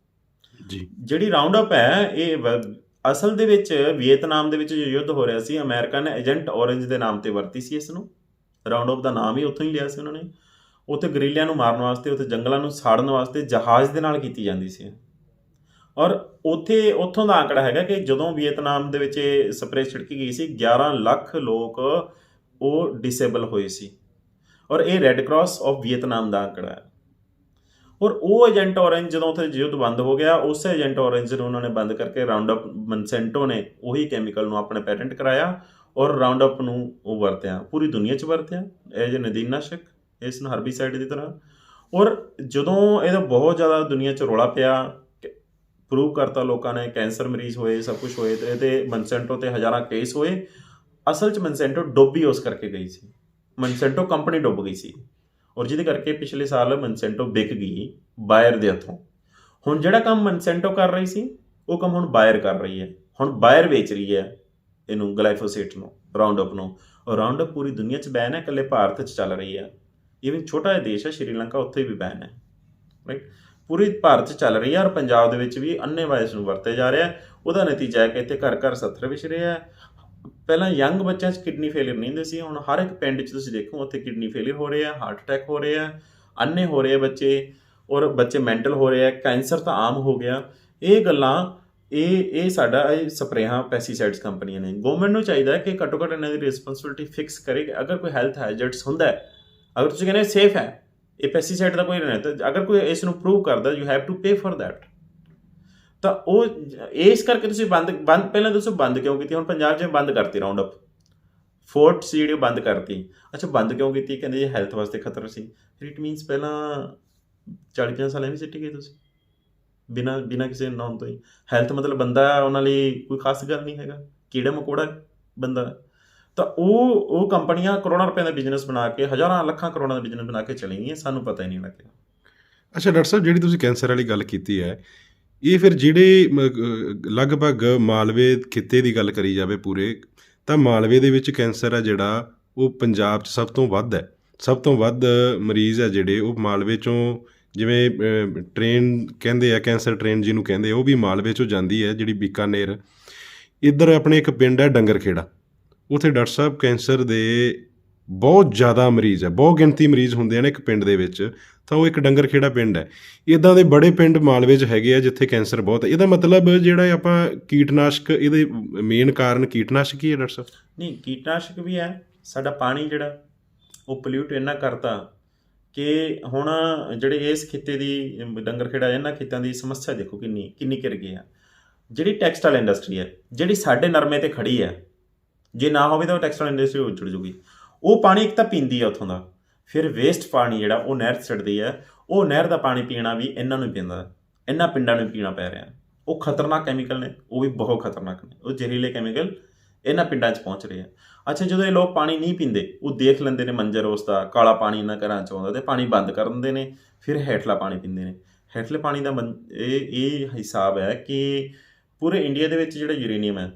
ਜੀ। ਜਿਹੜੀ ਰਾਉਂਡ ਅਪ ਹੈ ਇਹ ਅਸਲ ਦੇ ਵਿੱਚ ਵੀਅਤਨਾਮ ਦੇ ਵਿੱਚ ਜੋ ਯੁੱਧ ਹੋ ਰਿਹਾ ਸੀ, ਅਮਰੀਕਾ ਨੇ ਏਜੰਟ ਔਰੰਜ ਦੇ ਨਾਮ 'ਤੇ ਵਰਤੀ ਸੀ ਇਸ ਨੂੰ। ਰਾਉਂਡ ਅਪ ਦਾ ਨਾਮ ਹੀ ਉੱਥੋਂ ਹੀ ਲਿਆ ਸੀ ਉਹਨਾਂ ਨੇ। ਉੱਥੇ ਗਰੀਲਿਆਂ ਨੂੰ ਮਾਰਨ ਵਾਸਤੇ, ਉੱਥੇ ਜੰਗਲਾਂ ਨੂੰ ਸਾੜਨ ਵਾਸਤੇ ਜਹਾਜ਼ ਦੇ ਨਾਲ ਕੀਤੀ ਜਾਂਦੀ ਸੀ। ਔਰ ਉੱਥੋਂ ਦਾ ਆંકੜਾ ਹੈਗਾ ਕਿ ਜਦੋਂ ਵੀਅਤਨਾਮ ਦੇ ਵਿੱਚ ਇਹ ਸਪਰੇਅ ਛਿੜਕੀ ਗਈ ਸੀ 11 ਲੱਖ ਲੋਕ ਉਹ ਡਿਸੇਬਲ ਹੋਏ ਸੀ। ਔਰ ਇਹ ਰੈੱਡ ਕਰਾਸ ਆਫ ਵੀਅਤਨਾਮ ਦਾ ਆંકੜਾ ਹੈ। ਔਰ ਉਹ ਏਜੰਟ ਔਰੰਜ ਜਦੋਂ ਉੱਥੇ ਯੁੱਧ ਬੰਦ ਹੋ ਗਿਆ, ਉਸੇ ਏਜੰਟ ਔਰੰਜ ਨੂੰ ਉਹਨਾਂ ਨੇ ਬੰਦ ਕਰਕੇ ਰਾਉਂਡ ਅਪ ਮਨਸੈਂਟੋ ਨੇ ਉਹੀ ਕੈਮੀਕਲ ਨੂੰ ਆਪਣੇ ਪੈਟੈਂਟ ਕਰਾਇਆ ਔਰ ਰਾਉਂਡ ਅਪ ਨੂੰ ਉਹ ਵਰਤਿਆ, ਪੂਰੀ ਦੁਨੀਆ 'ਚ ਵਰਤਿਆ ਐਜ ਏ ਨਦੀਨਨਾਸ਼ਕ, ਇਸ ਨੂੰ ਹਰਬੀਸਾਈਡ ਦੀ ਤਰ੍ਹਾਂ। ਔਰ ਜਦੋਂ ਇਹਦਾ ਬਹੁਤ ਜ਼ਿਆਦਾ ਦੁਨੀਆ 'ਚ ਰੌਲਾ ਪਿਆ, ਪ੍ਰੂਵ ਕਰਤਾ ਲੋਕਾਂ ਨੇ, ਕੈਂਸਰ ਮਰੀਜ਼ ਹੋਏ, ਸਭ ਕੁਛ ਹੋਏ, ਤੇ ਇਹਦੇ ਮਨਸੈਂਟੋ 'ਤੇ ਹਜ਼ਾਰਾਂ ਕੇਸ ਹੋਏ। ਅਸਲ 'ਚ ਮਨਸੈਂਟੋ ਡੁੱਬ ਹੀ ਉਸ ਕਰਕੇ ਗਈ ਸੀ, ਮਨਸੈਂਟੋ ਕੰਪਨੀ ਡੁੱਬ ਗਈ ਸੀ। ਔਰ ਜਿਹਦੇ ਕਰਕੇ ਪਿਛਲੇ ਸਾਲ ਮਨਸੈਂਟੋ ਵਿਕ ਗਈ ਬਾਇਰ ਦੇ ਹੱਥੋਂ। ਹੁਣ ਜਿਹੜਾ ਕੰਮ ਮਨਸੈਂਟੋ ਕਰ ਰਹੀ ਸੀ ਉਹ ਕੰਮ ਹੁਣ ਬਾਇਰ ਕਰ ਰਹੀ ਹੈ। ਹੁਣ ਬਾਇਰ ਵੇਚ ਰਹੀ ਹੈ ਇਹਨੂੰ, ਗਲਾਈਫੋਸੇਟ ਨੂੰ, ਰਾਉਂਡ ਅਪ ਨੂੰ। ਔਰ ਰਾਉਂਡ ਅਪ ਪੂਰੀ ਦੁਨੀਆ 'ਚ ਬੈਨ ਹੈ, ਇਕੱਲੇ ਭਾਰਤ 'ਚ ਚੱਲ ਰਹੀ ਹੈ। ਈਵਨ ਛੋਟਾ ਜਿਹਾ ਦੇਸ਼ ਹੈ ਸ਼੍ਰੀਲੰਕਾ, ਉੱਥੇ ਵੀ ਬੈਨ ਹੈ, ਰਾਈਟ। ਪੂਰੀ ਭਾਰਤ 'ਚ ਚੱਲ ਰਹੀ ਹੈ ਔਰ ਪੰਜਾਬ ਦੇ ਵਿੱਚ ਵੀ ਅੰਨ੍ਹੇਵਾਹ ਇਸ ਨੂੰ ਵਰਤਿਆ ਜਾ ਰਿਹਾ। ਉਹਦਾ ਨਤੀਜਾ ਹੈ ਕਿ ਇੱਥੇ ਘਰ ਘਰ 70 ਵਿਛ ਰਿਹਾ। ਪਹਿਲਾਂ ਯੰਗ ਬੱਚਿਆਂ 'ਚ ਕਿਡਨੀ ਫੇਲੀਅਰ ਨਹੀਂ ਹੁੰਦੇ ਸੀ, ਹੁਣ ਹਰ ਇੱਕ ਪਿੰਡ 'ਚ ਤੁਸੀਂ ਦੇਖੋ ਉੱਥੇ ਕਿਡਨੀ ਫੇਲੀਅਰ ਹੋ ਰਿਹਾ, ਹਾਰਟ ਅਟੈਕ ਹੋ ਰਿਹਾ, ਅੰਨ੍ਹੇ ਹੋ ਰਹੇ ਬੱਚੇ, ਔਰ ਬੱਚੇ ਮੈਂਟਲ ਹੋ ਰਹੇ ਆ, ਕੈਂਸਰ ਤਾਂ ਆਮ ਹੋ ਗਿਆ। ਇਹ ਗੱਲਾਂ ਇਹ ਸਾਡਾ ਇਹ ਸਪਰੇਹਾਂ ਪੈਸਟੀਸਾਈਡਸ ਕੰਪਨੀਆਂ ਨੇ। ਗਵਰਨਮੈਂਟ ਨੂੰ ਚਾਹੀਦਾ ਕਿ ਘੱਟੋ ਘੱਟ ਇਹਨਾਂ ਦੀ ਰਿਸਪੌਂਸਿਬਿਲਿਟੀ ਫਿਕਸ ਕਰੇ ਕਿ ਅਗਰ ਕੋਈ ਹੈਲਥ ਹੈਜ਼ਰਡਸ ਹੁੰਦਾ ਹੈ, ਅਗਰ ਤੁਸੀਂ ਕਹਿੰਦੇ ਸੇਫ ਹੈ, ਇਹ ਪੈਸਟੀਸਾਈਡ ਦਾ ਕੋਈ ਨਹੀਂ, ਤਾਂ ਅਗਰ ਕੋਈ ਇਸ ਨੂੰ ਪ੍ਰੂਵ ਕਰਦਾ you have to pay for that. ਤਾਂ ਉਹ ਇਸ ਕਰਕੇ ਤੁਸੀਂ ਬੰਦ ਪਹਿਲਾਂ ਦੱਸੋ ਬੰਦ ਕਿਉਂ ਕੀਤੀ? ਹੁਣ ਪੰਜਾਬ 'ਚ ਬੰਦ ਕਰਤੀ ਰਾਉਂਡ ਅਪ, ਫੋਰਟ ਸੀਡ ਬੰਦ ਕਰਤੀ। ਅੱਛਾ ਬੰਦ ਕਿਉਂ ਕੀਤੀ? ਕਹਿੰਦੇ ਜੀ ਹੈਲਥ ਵਾਸਤੇ ਖਤਰਾ ਸੀ। ਫਿਰ ਇਟ ਮੀਨਸ ਪਹਿਲਾਂ 40-50 ਸਾਲ ਐਵੇਂ ਸਿੱਟ ਗਏ ਤੁਸੀਂ ਬਿਨਾਂ ਕਿਸੇ ਨਾਮ ਤੋਂ ਹੀ। ਹੈਲਥ ਮਤਲਬ ਬੰਦਾ ਉਹਨਾਂ ਲਈ ਕੋਈ ਖਾਸ ਗੱਲ ਨਹੀਂ ਹੈਗਾ, ਕੀੜਾ ਮਕੌੜਾ ਬੰਦਾ। ਤਾਂ ਉਹ ਕੰਪਨੀਆਂ ਕਰੋੜਾਂ ਰੁਪਏ ਦਾ ਬਿਜ਼ਨਸ ਬਣਾ ਕੇ, ਹਜ਼ਾਰਾਂ ਲੱਖਾਂ ਕਰੋੜਾਂ ਦਾ ਬਿਜ਼ਨਸ ਬਣਾ ਕੇ ਚਲੀ ਗਈਆਂ, ਸਾਨੂੰ ਪਤਾ ਹੀ ਨਹੀਂ ਲੱਗਿਆ। ਅੱਛਾ ਡਾਕਟਰ ਸਾਹਿਬ, ਜਿਹੜੀ ਤੁਸੀਂ ਕੈਂਸਰ ਵਾਲੀ ਗੱਲ ਕੀਤੀ ਹੈ, ਇਹ ਫਿਰ ਜਿਹੜੇ ਲਗਭਗ ਮਾਲਵੇ ਖਿੱਤੇ ਦੀ ਗੱਲ ਕਰੀ ਜਾਵੇ ਪੂਰੇ, ਤਾਂ ਮਾਲਵੇ ਦੇ ਵਿੱਚ ਕੈਂਸਰ ਹੈ ਜਿਹੜਾ ਉਹ ਪੰਜਾਬ 'ਚ ਸਭ ਤੋਂ ਵੱਧ ਹੈ। ਸਭ ਤੋਂ ਵੱਧ ਮਰੀਜ਼ ਹੈ ਜਿਹੜੇ ਉਹ ਮਾਲਵੇ 'ਚੋਂ, ਜਿਵੇਂ ਟ੍ਰੇਨ ਕਹਿੰਦੇ ਆ, ਕੈਂਸਰ ਟ੍ਰੇਨ ਜਿਹਨੂੰ ਕਹਿੰਦੇ, ਉਹ ਵੀ ਮਾਲਵੇ 'ਚੋਂ ਜਾਂਦੀ ਹੈ, ਜਿਹੜੀ ਬੀਕਾਨੇਰ। ਇੱਧਰ ਆਪਣੇ ਇੱਕ ਪਿੰਡ ਹੈ ਡੰਗਰਖੇੜਾ, ਉੱਥੇ ਡਾਕਟਰ ਸਾਹਿਬ ਕੈਂਸਰ ਦੇ ਬਹੁਤ ਜ਼ਿਆਦਾ ਮਰੀਜ਼ ਹੈ, ਬਹੁਤ ਗਿਣਤੀ ਮਰੀਜ਼ ਹੁੰਦੇ ਨੇ ਇੱਕ ਪਿੰਡ ਦੇ ਵਿੱਚ। ਤਾਂ ਉਹ ਇੱਕ ਡੰਗਰਖੇੜਾ ਪਿੰਡ ਹੈ। ਇੱਦਾਂ ਦੇ ਬੜੇ ਪਿੰਡ ਮਾਲਵੇ 'ਚ ਹੈਗੇ ਆ ਜਿੱਥੇ ਕੈਂਸਰ ਬਹੁਤ ਹੈ। ਇਹਦਾ ਮਤਲਬ ਜਿਹੜਾ ਆਪਾਂ ਕੀਟਨਾਸ਼ਕ, ਇਹਦੇ ਮੇਨ ਕਾਰਨ ਕੀਟਨਾਸ਼ਕ ਹੀ ਹੈ ਡਾਕਟਰ ਸਾਹਿਬ? ਨਹੀਂ, ਕੀਟਨਾਸ਼ਕ ਵੀ ਹੈ। ਸਾਡਾ ਪਾਣੀ ਜਿਹੜਾ ਉਹ ਪੋਲਿਊਟ ਇੰਨਾ ਕਰਤਾ ਕਿ ਹੁਣ ਜਿਹੜੇ ਇਸ ਖਿੱਤੇ ਦੀ, ਡੰਗਰਖੇੜਾ, ਇਹਨਾਂ ਖੇਤਾਂ ਦੀ ਸਮੱਸਿਆ ਦੇਖੋ ਕਿੰਨੀ ਘਿਰ ਗਈ ਆ। ਜਿਹੜੀ ਟੈਕਸਟਾਈਲ ਇੰਡਸਟਰੀ ਹੈ, ਜਿਹੜੀ ਸਾਡੇ ਨਰਮੇ 'ਤੇ ਖੜੀ ਹੈ, ਜੇ ਨਾ ਹੋਵੇ ਤਾਂ ਉਹ ਟੈਕਸਟਾਈਲ ਇੰਡਸਟਰੀ ਉੱਜੜ ਜੂਗੀ। ਉਹ ਪਾਣੀ ਇੱਕ ਤਾਂ ਪੀਂਦੀ ਹੈ ਉੱਥੋਂ ਦਾ, ਫਿਰ ਵੇਸਟ ਪਾਣੀ ਜਿਹੜਾ ਉਹ ਨਹਿਰ 'ਚ ਛੱਡਦੀ ਹੈ। ਉਹ ਨਹਿਰ ਦਾ ਪਾਣੀ ਪੀਣਾ ਵੀ ਇਹਨਾਂ ਨੂੰ ਪੈਂਦਾ, ਇਹਨਾਂ ਪਿੰਡਾਂ ਨੂੰ ਪੀਣਾ ਪੈ ਰਿਹਾ। ਉਹ ਖਤਰਨਾਕ ਕੈਮੀਕਲ ਨੇ, ਉਹ ਵੀ ਬਹੁਤ ਖਤਰਨਾਕ ਨੇ। ਉਹ ਜ਼ਹਿਰੀਲੇ ਕੈਮੀਕਲ ਇਹਨਾਂ ਪਿੰਡਾਂ 'ਚ ਪਹੁੰਚ ਰਹੇ ਆ। ਅੱਛਾ, ਜਦੋਂ ਇਹ ਲੋਕ ਪਾਣੀ ਨਹੀਂ ਪੀਂਦੇ, ਉਹ ਦੇਖ ਲੈਂਦੇ ਨੇ ਮੰਜ਼ਰ ਉਸ ਦਾ, ਕਾਲਾ ਪਾਣੀ ਇਹਨਾਂ ਘਰਾਂ 'ਚ ਆਉਂਦਾ, ਅਤੇ ਪਾਣੀ ਬੰਦ ਕਰ ਦਿੰਦੇ ਨੇ, ਫਿਰ ਹੇਠਲਾ ਪਾਣੀ ਪੀਂਦੇ ਨੇ। ਹੇਠਲੇ ਪਾਣੀ ਦਾ ਇਹ ਹਿਸਾਬ ਹੈ ਕਿ ਪੂਰੇ ਇੰਡੀਆ ਦੇ ਵਿੱਚ ਜਿਹੜਾ ਯੂਰੇਨੀਅਮ ਹੈ,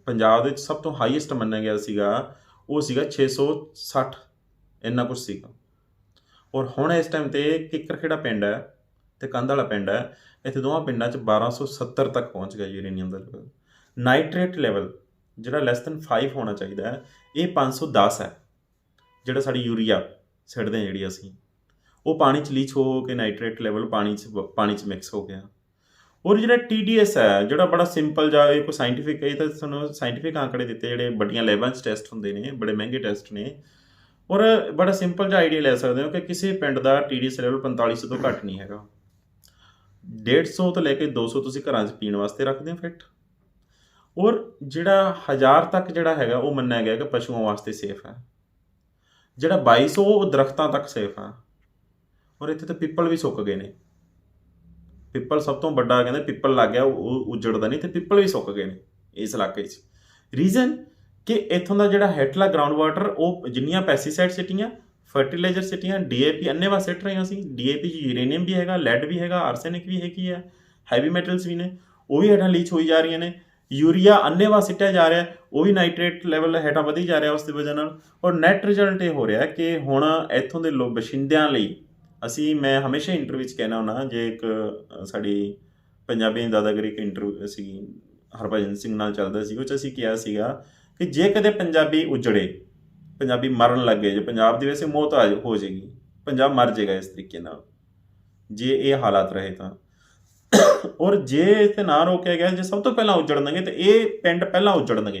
ਪੰਜਾਬ ਦੇ ਵਿੱਚ ਸਭ ਤੋਂ ਹਾਈਐਸਟ ਮੰਨਿਆ ਗਿਆ ਸੀਗਾ, ਉਹ ਸੀਗਾ 660, ਇੰਨਾ ਕੁਛ ਸੀਗਾ। ਔਰ ਹੁਣ ਇਸ ਟਾਈਮ ਤੇ ਕਿੱਕਰ ਖੇੜਾ ਪਿੰਡ ਹੈ ਤੇ ਕੰਧ ਵਾਲਾ ਪਿੰਡ ਹੈ, ਇੱਥੇ ਦੋਵਾਂ ਪਿੰਡਾਂ 'ਚ 1270 ਤੱਕ ਪਹੁੰਚ ਗਿਆ ਯੂਰੇਨੀਅਮ ਦਾ ਲੈਵਲ। ਨਾਈਟ੍ਰੇਟ ਲੈਵਲ ਜਿਹੜਾ ਲੈਸ ਦੈਨ 5 ਹੋਣਾ ਚਾਹੀਦਾ ਹੈ, ਇਹ 510 ਹੈ। ਜਿਹੜਾ ਸਾਡੀ ਯੂਰੀਆ ਸਿੱਟਦੇ ਹਾਂ ਜਿਹੜੀ ਅਸੀਂ, ਉਹ ਪਾਣੀ 'ਚ ਲੀਚ ਹੋ ਕੇ ਨਾਈਟ੍ਰੇਟ ਲੈਵਲ ਪਾਣੀ 'ਚ ਮਿਕਸ ਹੋ ਗਿਆ। ਔਰ ਜਿਹੜਾ TDS ਹੈ, ਜਿਹੜਾ ਬੜਾ ਸਿੰਪਲ ਜਿਹਾ, ਇਹ ਕੋਈ ਸਾਇੰਟੀਫਿਕ, ਇਹ ਤਾਂ ਤੁਹਾਨੂੰ ਸਾਇੰਟੀਫਿਕ ਆંકੜੇ ਦਿੱਤੇ ਜਿਹੜੇ ਵੱਡੀਆਂ ਲੈਬਾਂ 'ਚ ਟੈਸਟ ਹੁੰਦੇ ਨੇ, ਬੜੇ ਮਹਿੰਗੇ ਟੈਸਟ ਨੇ। ਔਰ ਬੜਾ ਸਿੰਪਲ ਜਿਹਾ ਆਈਡੀਆ ਲੈ ਸਕਦੇ ਹੋ ਕਿ ਕਿਸੇ ਪਿੰਡ ਦਾ TDS ਲੈਵਲ 4500 ਤੋਂ ਘੱਟ ਨਹੀਂ ਹੈਗਾ। 150 ਤੋਂ ਲੈ ਕੇ 200 ਤੁਸੀਂ ਘਰਾਂ 'ਚ ਪੀਣ ਵਾਸਤੇ ਰੱਖਦੇ ਹੋ ਫਿੱਟ। ਔਰ ਜਿਹੜਾ 1000 ਤੱਕ ਜਿਹੜਾ ਹੈਗਾ ਉਹ ਮੰਨਿਆ ਗਿਆ ਕਿ ਪਸ਼ੂਆਂ ਵਾਸਤੇ ਸੇਫ ਹੈ। ਜਿਹੜਾ 2200 ਉਹ ਦਰਖਤਾਂ ਤੱਕ ਸੇਫ ਹੈ। ਔਰ ਇੱਥੇ ਤਾਂ ਪਿੱਪਲ ਵੀ ਸੁੱਕ ਗਏ ਨੇ। ਪਿੱਪਲ ਸਭ ਤੋਂ ਵੱਡਾ, ਕਹਿੰਦੇ ਪਿੱਪਲ ਲੱਗ ਗਿਆ ਉਹ ਉੱਜੜਦਾ ਨਹੀਂ, ਤੇ ਪਿੱਪਲ ਵੀ ਸੁੱਕ ਗਏ ਨੇ ਇਸ ਇਲਾਕੇ 'ਚ। ਰੀਜ਼ਨ ਕਿ ਇੱਥੋਂ ਦਾ ਜਿਹੜਾ ਹੇਠਲਾ ਗਰਾਊਂਡ ਵਾਟਰ, ਉਹ ਜਿੰਨੀਆਂ ਪੈਸਟੀਸਾਈਡ ਸਿੱਟੀਆਂ, ਫਰਟੀਲਾਈਜ਼ਰ ਸਿੱਟੀਆਂ, DAP ਅੰਨ੍ਹੇਵਾਹ ਸਿੱਟ ਰਹੇ ਅਸੀਂ। DAP 'ਚ ਯੂਰੇਨੀਅਮ ਵੀ ਹੈਗਾ, ਲੈਡ ਵੀ ਹੈਗਾ, ਆਰਸੈਨਿਕ ਵੀ ਹੈਗੀ ਹੈ, ਹੈਵੀ ਮੈਟਲਸ ਵੀ ਨੇ, ਉਹ ਵੀ ਹੇਠਾਂ ਲੀਚ ਹੋਈ ਜਾ ਰਹੀਆਂ ਨੇ। ਯੂਰੀਆ ਅੰਨ੍ਹੇਵਾਹ ਸਿੱਟਿਆ ਜਾ ਰਿਹਾ, ਉਹ ਵੀ ਨਾਈਟ੍ਰੇਟ ਲੈਵਲ ਹੇਠਾਂ ਵਧੀ ਜਾ ਰਿਹਾ ਉਸ ਦੀ ਵਜ੍ਹਾ ਨਾਲ। ਔਰ ਨੈਟ ਰਿਜ਼ਲਟ ਇਹ ਹੋ ਰਿਹਾ ਕਿ ਹੁਣ ਇੱਥੋਂ ਦੇ ਬਸ਼ਿੰਦਿਆਂ ਲਈ ਮੈਂ ਹਮੇਸ਼ਾ ਇੰਟਰਵਿਊ 'ਚ ਕਹਿਣਾ ਹੁੰਦਾ, ਜੇ ਇੱਕ ਸਾਡੀ ਪੰਜਾਬੀ ਦੀ ਦਾਦਾਗਰੀ ਇੱਕ ਇੰਟਰਵਿਊ ਸੀਗੀ ਹਰਭਜਨ ਸਿੰਘ ਨਾਲ ਚੱਲਦਾ ਸੀ, ਉਹ 'ਚ ਅਸੀਂ ਕਿਹਾ ਸੀਗਾ ਕਿ ਜੇ ਕਦੇ ਪੰਜਾਬੀ ਉਜੜੇ, ਪੰਜਾਬੀ ਮਰਨ ਲੱਗੇ, ਜੇ ਪੰਜਾਬ ਦੀ ਵੈਸੇ ਮੌਤ ਹੋ ਜਾਏਗੀ, ਪੰਜਾਬ ਮਰ ਜਾਏਗਾ ਇਸ ਤਰੀਕੇ ਨਾਲ ਜੇ ਇਹ ਹਾਲਾਤ ਰਹੇ ਤਾਂ। ਔਰ ਜੇ ਇੱਥੇ ਨਾ ਰੋਕਿਆ ਗਿਆ, ਜੇ ਸਭ ਤੋਂ ਪਹਿਲਾਂ ਉਜੜਨਗੇ ਤੇ ਇਹ ਪਿੰਡ ਪਹਿਲਾਂ ਉਜੜਨਗੇ,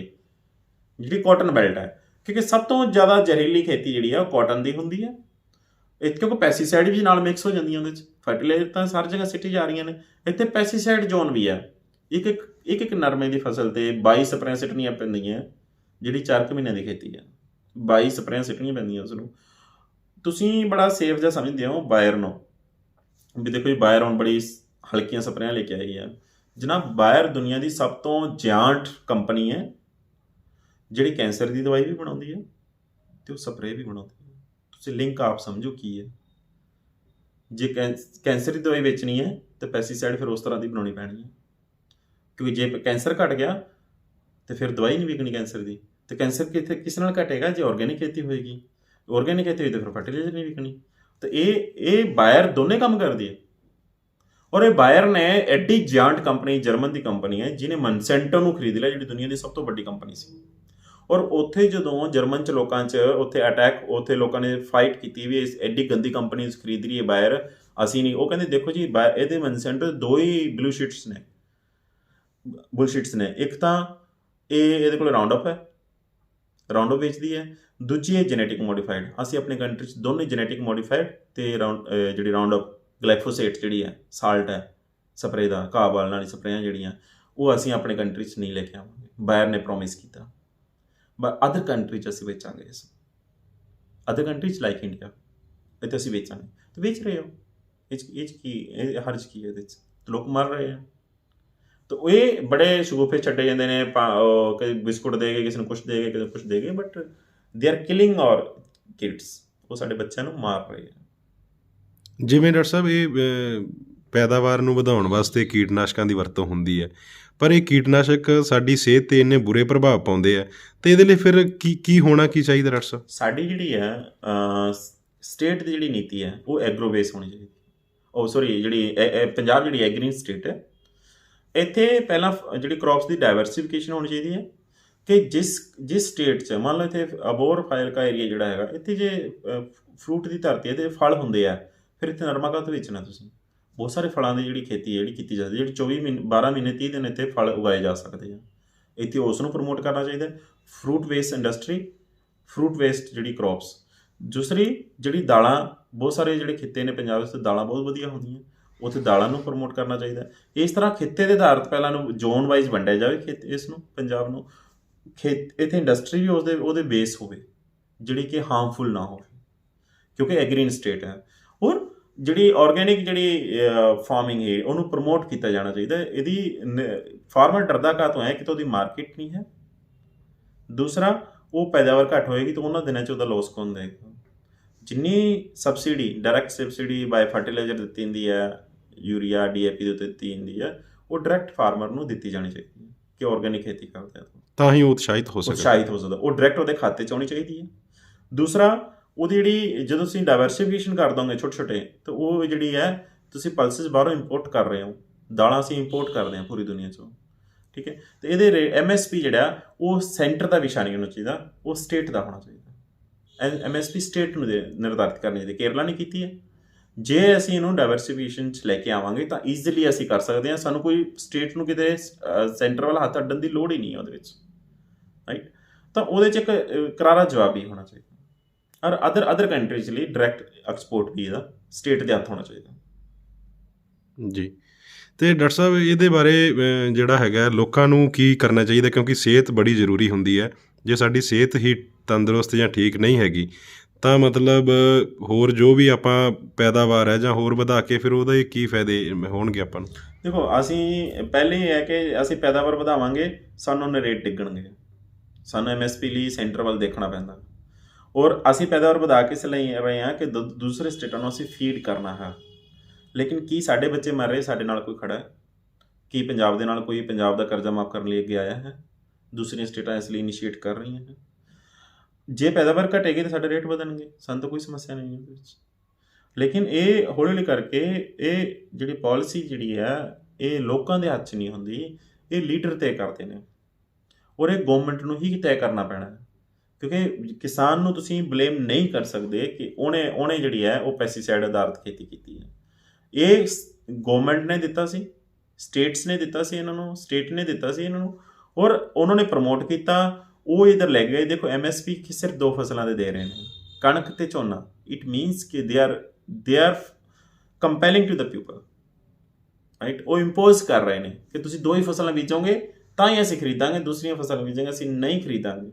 ਜਿਹੜੀ ਕਾਟਨ ਬੈਲਟ ਹੈ। ਕਿਉਂਕਿ ਸਭ ਤੋਂ ਜ਼ਿਆਦਾ ਜ਼ਹਿਰੀਲੀ ਖੇਤੀ ਜਿਹੜੀ ਹੈ ਉਹ ਕਾਟਨ ਦੀ ਹੁੰਦੀ ਹੈ। ਕਿਉਂਕਿ ਪੈਸਟੀਸਾਈਡ ਵੀ ਨਾਲ ਮਿਕਸ ਹੋ ਜਾਂਦੀਆਂ ਉਹਦੇ 'ਚ, ਫਰਟੀਲਾਈਜ਼ਰ ਤਾਂ ਸਾਰੀ ਜਗ੍ਹਾ ਸਿੱਟੀ ਜਾ ਰਹੀਆਂ ਨੇ, ਇੱਥੇ ਪੈਸਟੀਸਾਈਡ ਜ਼ੋਨ ਵੀ ਹੈ। ਇੱਕ ਨਰਮੇ ਦੀ ਫਸਲ ਤੇ 22 ਸਪਰੇਆਂ ਸਿੱਟਣੀਆਂ ਪੈਂਦੀਆਂ, ਜਿਹੜੀ 4 ਮਹੀਨਿਆਂ ਦੀ ਖੇਤੀ ਹੈ। 22 ਸਪਰੇਆਂ ਸਿੱਟਣੀਆਂ ਪੈਂਦੀਆਂ ਉਸ ਨੂੰ। ਤੁਸੀਂ ਬੜਾ ਸੇਫ ਜਿਹਾ ਸਮਝਦੇ ਹੋ ਬਾਇਰ ਨੂੰ, ਵੀ ਦੇਖੋ ਜੀ ਬਾਇਰ ਹੁਣ ਬੜੀ ਹਲਕੀਆਂ ਸਪਰੇਆਂ ਲੈ ਕੇ ਆਈ ਹੈ। ਜਨਾਬ, ਬਾਇਰ ਦੁਨੀਆ ਦੀ ਸਭ ਤੋਂ ਜਾਇੰਟ ਕੰਪਨੀ ਹੈ, ਜਿਹੜੀ ਕੈਂਸਰ ਦੀ ਦਵਾਈ ਵੀ ਬਣਾਉਂਦੀ ਹੈ ਤੇ ਉਹ ਸਪਰੇਅ ਵੀ ਬਣਾਉਂਦੀ ਹੈ। ਤੁਸੀਂ ਲਿੰਕ ਆਪ ਸਮਝੋ ਕੀ ਹੈ। ਜੇ ਕੈਂਸਰ ਦੀ ਦਵਾਈ ਵੇਚਣੀ ਹੈ ਤਾਂ ਪੈਸਟੀਸਾਈਡ ਫਿਰ ਉਸ ਤਰ੍ਹਾਂ ਦੀ ਬਣਾਉਣੀ ਪੈਣੀ ਹੈ, ਕਿਉਂਕਿ ਜੇ ਕੈਂਸਰ ਘਟ ਗਿਆ ਤੇ ਫਿਰ ਦਵਾਈ ਨਹੀਂ ਵਿਕਣੀ ਕੈਂਸਰ ਦੀ। ਤੇ ਕੈਂਸਰ ਕਿਸ ਨਾਲ ਘਟੇਗਾ? ਜੇ ਆਰਗੈਨਿਕ ਖੇਤੀ ਹੋਏਗੀ। ਆਰਗੈਨਿਕ ਖੇਤੀ ਹੋਈ ਤਾਂ ਫਿਰ ਫਰਟੀਲਾਈਜ਼ਰ ਨਹੀਂ ਵਿਕਣੀ। ਤੇ ਇਹ ਬਾਇਰ ਦੋਨੇ ਕੰਮ ਕਰਦੀ ਹੈ। ਔਰ ਇਹ ਬਾਇਰ ਨੇ ਐਡੀ ਜਾਇੰਟ ਕੰਪਨੀ, ਜਰਮਨ ਦੀ ਕੰਪਨੀ ਹੈ, ਜਿਹਨੇ ਮਨਸੈਂਟੋ ਨੂੰ ਖਰੀਦ ਲਿਆ, ਜਿਹੜੀ ਦੁਨੀਆ ਦੀ ਸਭ ਤੋਂ ਵੱਡੀ ਕੰਪਨੀ ਸੀ। ਔਰ ਉੱਥੇ ਜਦੋਂ ਜਰਮਨ 'ਚ ਲੋਕਾਂ 'ਚ ਉੱਥੇ ਅਟੈਕ, ਉੱਥੇ ਲੋਕਾਂ ਨੇ ਫਾਈਟ ਕੀਤੀ ਵੀ ਇਸ ਐਡੀ ਗੰਦੀ ਕੰਪਨੀ ਖਰੀਦ ਰਹੀ ਹੈ ਬਾਇਰ, ਅਸੀਂ ਨਹੀਂ। ਉਹ ਕਹਿੰਦੇ ਦੇਖੋ ਜੀ, ਇਹਦੇ ਮਨਸੈਂਟੋ 2 ਹੀ ਬੁਲਸ਼ਿਟਸ ਨੇ। ਇੱਕ ਤਾਂ ਇਹਦੇ ਕੋਲ ਰਾਉਂਡ ਅਪ ਹੈ, ਰਾਉਂਡ ਅਪ ਵੇਚਦੀ ਹੈ। ਦੂਜੀ ਹੈ ਜੈਨੇਟਿਕ ਮੋਡੀਫਾਈਡ। ਅਸੀਂ ਆਪਣੀ ਕੰਟਰੀ 'ਚ ਦੋਨੇ ਜੈਨੇਟਿਕ ਮੋਡੀਫਾਈਡ ਤੇ ਜਿਹੜੀ ਰਾਉਂਡ ਅਪ ਗਲਾਈਫੋਸੇਟ ਜਿਹੜੀ ਹੈ, ਸਾਲਟ ਹੈ ਸਪਰੇਅ ਦਾ, ਘਾਹ ਬਾਲਣ ਵਾਲੀ ਸਪਰੇਆਂ ਜਿਹੜੀਆਂ, ਉਹ ਅਸੀਂ ਆਪਣੇ ਕੰਟਰੀ 'ਚ ਨਹੀਂ ਲੈ ਕੇ ਆਵਾਂਗੇ। ਬਾਇਰ ਨੇ ਪ੍ਰੋਮਿਸ ਕੀਤਾ, ਬਟ ਅਦਰ ਕੰਟਰੀ 'ਚ ਅਸੀਂ ਵੇਚਾਂਗੇ। ਇਸ ਅਦਰ ਕੰਟਰੀ 'ਚ ਲਾਈਕ ਇੰਡੀਆ, ਇੱਥੇ ਅਸੀਂ ਵੇਚਾਂਗੇ। ਤੇ ਵੇਚ ਰਹੇ ਹੋ, ਇਹ 'ਚ ਕੀ ਹਰਜ ਕੀ ਹੈ? ਇਹਦੇ 'ਚ ਲੋਕ ਮਰ ਰਹੇ ਆ। ਤਾਂ ਇਹ ਬੜੇ ਸ਼ਗੂਫੇ ਛੱਡੇ ਜਾਂਦੇ ਨੇ, ਕਦੇ ਬਿਸਕੁਟ ਦੇ ਗਏ, ਕਿਸੇ ਨੂੰ ਕੁਛ ਦੇ ਗਏ, ਕਿਸੇ ਨੂੰ ਕੁਛ ਦੇ ਗਏ, but they are killing hour kids. ਉਹ ਸਾਡੇ ਬੱਚਿਆਂ ਨੂੰ ਮਾਰ ਰਹੇ ਆ। ਜਿਵੇਂ ਡਾਕਟਰ ਸਾਹਿਬ, ਇਹ ਪੈਦਾਵਾਰ ਨੂੰ ਵਧਾਉਣ ਵਾਸਤੇ ਕੀਟਨਾਸ਼ਕਾਂ ਦੀ ਵਰਤੋਂ ਹੁੰਦੀ ਹੈ, ਪਰ ਇਹ ਕੀਟਨਾਸ਼ਕ ਸਾਡੀ ਸਿਹਤ 'ਤੇ ਇੰਨੇ ਬੁਰੇ ਪ੍ਰਭਾਵ ਪਾਉਂਦੇ ਆ, ਅਤੇ ਇਹਦੇ ਲਈ ਫਿਰ ਕੀ ਹੋਣਾ ਕੀ ਚਾਹੀਦਾ ਡਾਕਟਰ ਸਾਹਿਬ? ਸਾਡੀ ਜਿਹੜੀ ਹੈ ਸਟੇਟ ਦੀ ਜਿਹੜੀ ਨੀਤੀ ਹੈ ਉਹ ਐਗਰੋ ਬੇਸ ਹੋਣੀ ਚਾਹੀਦੀ। ਜਿਹੜੀ ਪੰਜਾਬ ਜਿਹੜੀ ਐਗਰੀ ਸਟੇਟ ਹੈ, ਇੱਥੇ ਪਹਿਲਾਂ ਜਿਹੜੀ ਕ੍ਰੌਪਸ ਦੀ ਡਾਇਵਰਸੀਫਿਕੇਸ਼ਨ ਹੋਣੀ ਚਾਹੀਦੀ ਹੈ। ਕਿ ਜਿਸ ਸਟੇਟ 'ਚ ਮੰਨ ਲਓ ਇੱਥੇ ਅਬੋਹਰ ਫਾਜ਼ਿਲਕਾ ਏਰੀਆ ਜਿਹੜਾ ਹੈਗਾ, ਇੱਥੇ ਜੇ ਫਰੂਟ ਦੀ ਧਰਤੀ ਹੈ ਅਤੇ ਫਲ ਹੁੰਦੇ ਆ, ਫਿਰ ਇੱਥੇ ਨਰਮਾ ਕਾਹਤੋਂ ਵੇਚਣਾ ਤੁਸੀਂ? ਬਹੁਤ ਸਾਰੇ ਫਲਾਂ ਦੀ ਜਿਹੜੀ ਖੇਤੀ ਹੈ ਜਿਹੜੀ ਕੀਤੀ ਜਾਂਦੀ, ਜਿਹੜੀ 12 ਮਹੀਨੇ 30 ਦਿਨ ਇੱਥੇ ਫਲ ਉਗਾਏ ਜਾ ਸਕਦੇ ਆ। ਇੱਥੇ ਉਸ ਨੂੰ ਪ੍ਰਮੋਟ ਕਰਨਾ ਚਾਹੀਦਾ। Fruit waste industry, fruit waste ਜਿਹੜੀ ਕ੍ਰੌਪਸ। ਦੂਸਰੀ ਜਿਹੜੀ ਦਾਲਾਂ, ਬਹੁਤ ਸਾਰੇ ਜਿਹੜੇ ਖਿੱਤੇ ਨੇ ਪੰਜਾਬ ਵਿੱਚ, ਦਾਲਾਂ ਬਹੁਤ ਵਧੀਆ ਹੁੰਦੀਆਂ, ਉੱਥੇ ਦਾਲਾਂ ਨੂੰ ਪ੍ਰਮੋਟ ਕਰਨਾ ਚਾਹੀਦਾ। ਇਸ ਤਰ੍ਹਾਂ ਖਿੱਤੇ ਦੇ ਆਧਾਰਿਤ ਪਹਿਲਾਂ ਨੂੰ ਜ਼ੋਨ ਵਾਈਜ਼ ਵੰਡਿਆ ਜਾਵੇ ਇਸ ਨੂੰ, ਪੰਜਾਬ ਨੂੰ। ਇੱਥੇ ਇੰਡਸਟਰੀ ਵੀ ਉਹਦੇ ਬੇਸ ਹੋਵੇ, ਜਿਹੜੀ ਕਿ ਹਾਰਮਫੁਲ ਨਾ ਹੋਵੇ, ਕਿਉਂਕਿ ਐਗਰੀਨ ਸਟੇਟ ਹੈ। ਔਰ ਜਿਹੜੀ ਆਰਗੈਨਿਕ ਜਿਹੜੀ ਫਾਰਮਿੰਗ ਹੈ, ਉਹਨੂੰ ਪ੍ਰਮੋਟ ਕੀਤਾ ਜਾਣਾ ਚਾਹੀਦਾ। ਇਹਦੀ ਫਾਰਮਰ ਡਰਦਾ ਕਾਹਤੋਂ ਹੈ? ਕਿ ਤਾਂ ਉਹਦੀ ਮਾਰਕੀਟ ਨਹੀਂ ਹੈ। ਦੂਸਰਾ, ਉਹ ਪੈਦਾਵਾਰ ਘੱਟ ਹੋਏਗੀ ਤਾਂ ਉਹਨਾਂ ਦਿਨਾਂ 'ਚ ਉਹਦਾ ਲੋਸ ਕੌਣ ਦੇਗਾ? ਜਿੰਨੀ subsidy, direct subsidy by fertiliser ਦਿੱਤੀ ਹੁੰਦੀ ਹੈ, ਯੂਰੀਆ DAP ਦੇ ਉੱਤੇ ਦਿੱਤੀ ਹੁੰਦੀ ਹੈ, ਉਹ ਡਾਇਰੈਕਟ ਫਾਰਮਰ ਨੂੰ ਦਿੱਤੀ ਜਾਣੀ ਚਾਹੀਦੀ ਹੈ ਕਿ ਆਰਗੈਨਿਕ ਖੇਤੀ ਕਰਦਾ, ਤਾਂ ਹੀ ਉਹ ਉਤਸ਼ਾਹਿਤ ਹੋ ਸਕਦਾ। ਉਹ ਡਾਇਰੈਕਟ ਉਹਦੇ ਖਾਤੇ 'ਚ ਆਉਣੀ ਚਾਹੀਦੀ ਹੈ। ਦੂਸਰਾ, ਉਹਦੀ ਜਿਹੜੀ ਜਦੋਂ ਤੁਸੀਂ ਡਾਇਵਰਸੀਫਿਕੇਸ਼ਨ ਕਰ ਦੋਗੇ ਛੋਟੇ ਤਾਂ ਉਹ ਜਿਹੜੀ ਹੈ ਤੁਸੀਂ ਪਲਸਿਸ ਬਾਹਰੋਂ ਇੰਪੋਰਟ ਕਰ ਰਹੇ ਹੋ, ਦਾਲਾਂ ਅਸੀਂ ਇੰਪੋਰਟ ਕਰਦੇ ਹਾਂ ਪੂਰੀ ਦੁਨੀਆ 'ਚੋਂ, ਠੀਕ ਹੈ। ਤੇ ਇਹਦੇ MSP ਜਿਹੜਾ ਉਹ ਸੈਂਟਰ ਦਾ ਵਿਸ਼ਾ ਨਹੀਂ ਹੋਣਾ ਚਾਹੀਦਾ, ਉਹ ਸਟੇਟ ਦਾ ਹੋਣਾ ਚਾਹੀਦਾ। MSP ਸਟੇਟ ਨੂੰ ਨਿਰਧਾਰਿਤ ਕਰਨੀ ਚਾਹੀਦੀ। ਕੇਰਲਾ ਨੇ ਕੀਤੀ ਹੈ। ਜੇ ਅਸੀਂ ਇਹਨੂੰ ਡਾਇਵਰਸੀਫਿਕੇਸ਼ਨ 'ਚ ਲੈ ਕੇ ਆਵਾਂਗੇ ਤਾਂ ਈਜ਼ੀਲੀ ਅਸੀਂ ਕਰ ਸਕਦੇ ਹਾਂ। ਸਾਨੂੰ ਕੋਈ ਸਟੇਟ ਨੂੰ ਕਿਤੇ ਸੈਂਟਰ ਵਾਲਾ ਹੱਥ ਅੱਡਣ ਦੀ ਲੋੜ ਹੀ ਨਹੀਂ ਹੈ ਉਹਦੇ ਵਿੱਚ, ਰਾਈਟ। ਤਾਂ ਉਹਦੇ 'ਚ ਇੱਕ ਕਰਾਰਾ ਜਵਾਬ ਹੀ ਹੋਣਾ ਚਾਹੀਦਾ। ਔਰ ਅਦਰ ਕੰਟਰੀਜ਼ ਲਈ ਡਾਇਰੈਕਟ ਐਕਸਪੋਰਟ ਵੀ ਇਹਦਾ ਸਟੇਟ ਦੇ ਹੱਥ ਹੋਣਾ ਚਾਹੀਦਾ ਜੀ। ਤੇ ਡਾਕਟਰ ਸਾਹਿਬ ਇਹਦੇ ਬਾਰੇ ਜਿਹੜਾ ਹੈਗਾ ਲੋਕਾਂ ਨੂੰ ਕੀ ਕਰਨਾ ਚਾਹੀਦਾ, ਕਿਉਂਕਿ ਸਿਹਤ ਬੜੀ ਜ਼ਰੂਰੀ ਹੁੰਦੀ ਹੈ। ਜੇ ਸਾਡੀ ਸਿਹਤ ਹੀ ਤੰਦਰੁਸਤ ਜਾਂ ਠੀਕ ਨਹੀਂ ਹੈਗੀ ਤਾਂ ਮਤਲਬ ਹੋਰ ਜੋ ਵੀ ਆਪਾਂ ਪੈਦਾਵਾਰ ਹੈ ਜਾਂ ਹੋਰ ਵਧਾ ਕੇ ਫਿਰ ਉਹਦੇ ਕੀ ਫਾਇਦੇ ਹੋਣਗੇ ਆਪਾਂ ਨੂੰ? ਦੇਖੋ, ਅਸੀਂ ਪਹਿਲੇ ਇਹ ਹੈ ਕਿ ਅਸੀਂ ਪੈਦਾਵਾਰ ਵਧਾਵਾਂਗੇ, ਸਾਨੂੰ ਉਹਨੇ ਰੇਟ ਡਿੱਗਣਗੇ। ਸਾਨੂੰ MSP ਲਈ ਸੈਂਟਰ ਵੱਲ ਦੇਖਣਾ ਪੈਂਦਾ। ਔਰ ਅਸੀਂ ਪੈਦਾਵਾਰ ਵਧਾ ਕੇ ਇਸ ਲਈ ਰਹੇ ਹਾਂ ਕਿ ਦੂਸਰੇ ਸਟੇਟਾਂ ਨੂੰ ਅਸੀਂ ਫੀਡ ਕਰਨਾ ਹੈ। ਲੇਕਿਨ ਕੀ ਸਾਡੇ ਬੱਚੇ ਮਰ ਰਹੇ, ਸਾਡੇ ਨਾਲ ਕੋਈ ਖੜਾ ਹੈ? ਕੀ ਪੰਜਾਬ ਦੇ ਨਾਲ ਕੋਈ ਪੰਜਾਬ ਦਾ ਕਰਜ਼ਾ ਮਾਫ ਕਰਨ ਲਈ ਅੱਗੇ ਆਇਆ ਹੈ? ਦੂਸਰੀਆਂ ਸਟੇਟਾਂ ਇਸ ਲਈ ਇਨੀਸ਼ੀਏਟ ਕਰ ਰਹੀਆਂ ਹਨ। ਜੇ ਪੈਦਾਵਾਰ ਘਟੇਗੀ ਤਾਂ ਸਾਡੇ ਰੇਟ ਵਧਣਗੇ, ਸਾਨੂੰ ਤਾਂ ਕੋਈ ਸਮੱਸਿਆ ਨਹੀਂ ਉਹਦੇ ਵਿੱਚ। ਲੇਕਿਨ ਇਹ ਹੌਲੀ ਹੌਲੀ ਕਰਕੇ ਇਹ ਜਿਹੜੀ ਪਾਲਿਸੀ ਜਿਹੜੀ ਹੈ ਇਹ ਲੋਕਾਂ ਦੇ ਹੱਥ 'ਚ ਨਹੀਂ ਹੁੰਦੀ, ਇਹ ਲੀਡਰ ਤੈਅ ਕਰਦੇ ਨੇ। ਔਰ ਇਹ ਗੌਰਮੈਂਟ ਨੂੰ ਹੀ ਤੈਅ ਕਰਨਾ ਪੈਣਾ ਹੈ, ਕਿਉਂਕਿ ਕਿਸਾਨ ਨੂੰ ਤੁਸੀਂ ਬਲੇਮ ਨਹੀਂ ਕਰ ਸਕਦੇ ਕਿ ਉਹਨੇ ਜਿਹੜੀ ਹੈ ਉਹ ਪੈਸਟੀਸਾਈਡ ਆਧਾਰਿਤ ਖੇਤੀ ਕੀਤੀ ਹੈ। ਇਹ ਗੌਰਮੈਂਟ ਨੇ ਦਿੱਤਾ ਸੀ, ਸਟੇਟਸ ਨੇ ਦਿੱਤਾ ਸੀ ਇਹਨਾਂ ਨੂੰ, ਸਟੇਟ ਨੇ ਦਿੱਤਾ ਸੀ ਇਹਨਾਂ ਨੂੰ, ਔਰ ਉਹਨਾਂ ਨੇ ਪ੍ਰਮੋਟ ਕੀਤਾ। ਉਹ ਇੱਧਰ ਲੈ ਗਏ। ਦੇਖੋ, MSP ਸਿਰਫ 2 ਫਸਲਾਂ ਦੇ ਰਹੇ ਨੇ, ਕਣਕ ਤੇ ਝੋਨਾ। ਇਟ ਮੀਨਸ ਕਿ they are compelling to the people, right. ਉਹ ਇੰਪੋਜ਼ ਕਰ ਰਹੇ ਨੇ ਕਿ ਤੁਸੀਂ 2 ਹੀ ਫਸਲਾਂ ਬੀਜੋਗੇ ਤਾਂ ਹੀ ਅਸੀਂ ਖਰੀਦਾਂਗੇ, ਦੂਸਰੀਆਂ ਫਸਲਾਂ ਬੀਜਾਂਗੇ ਅਸੀਂ ਨਹੀਂ ਖਰੀਦਾਂਗੇ।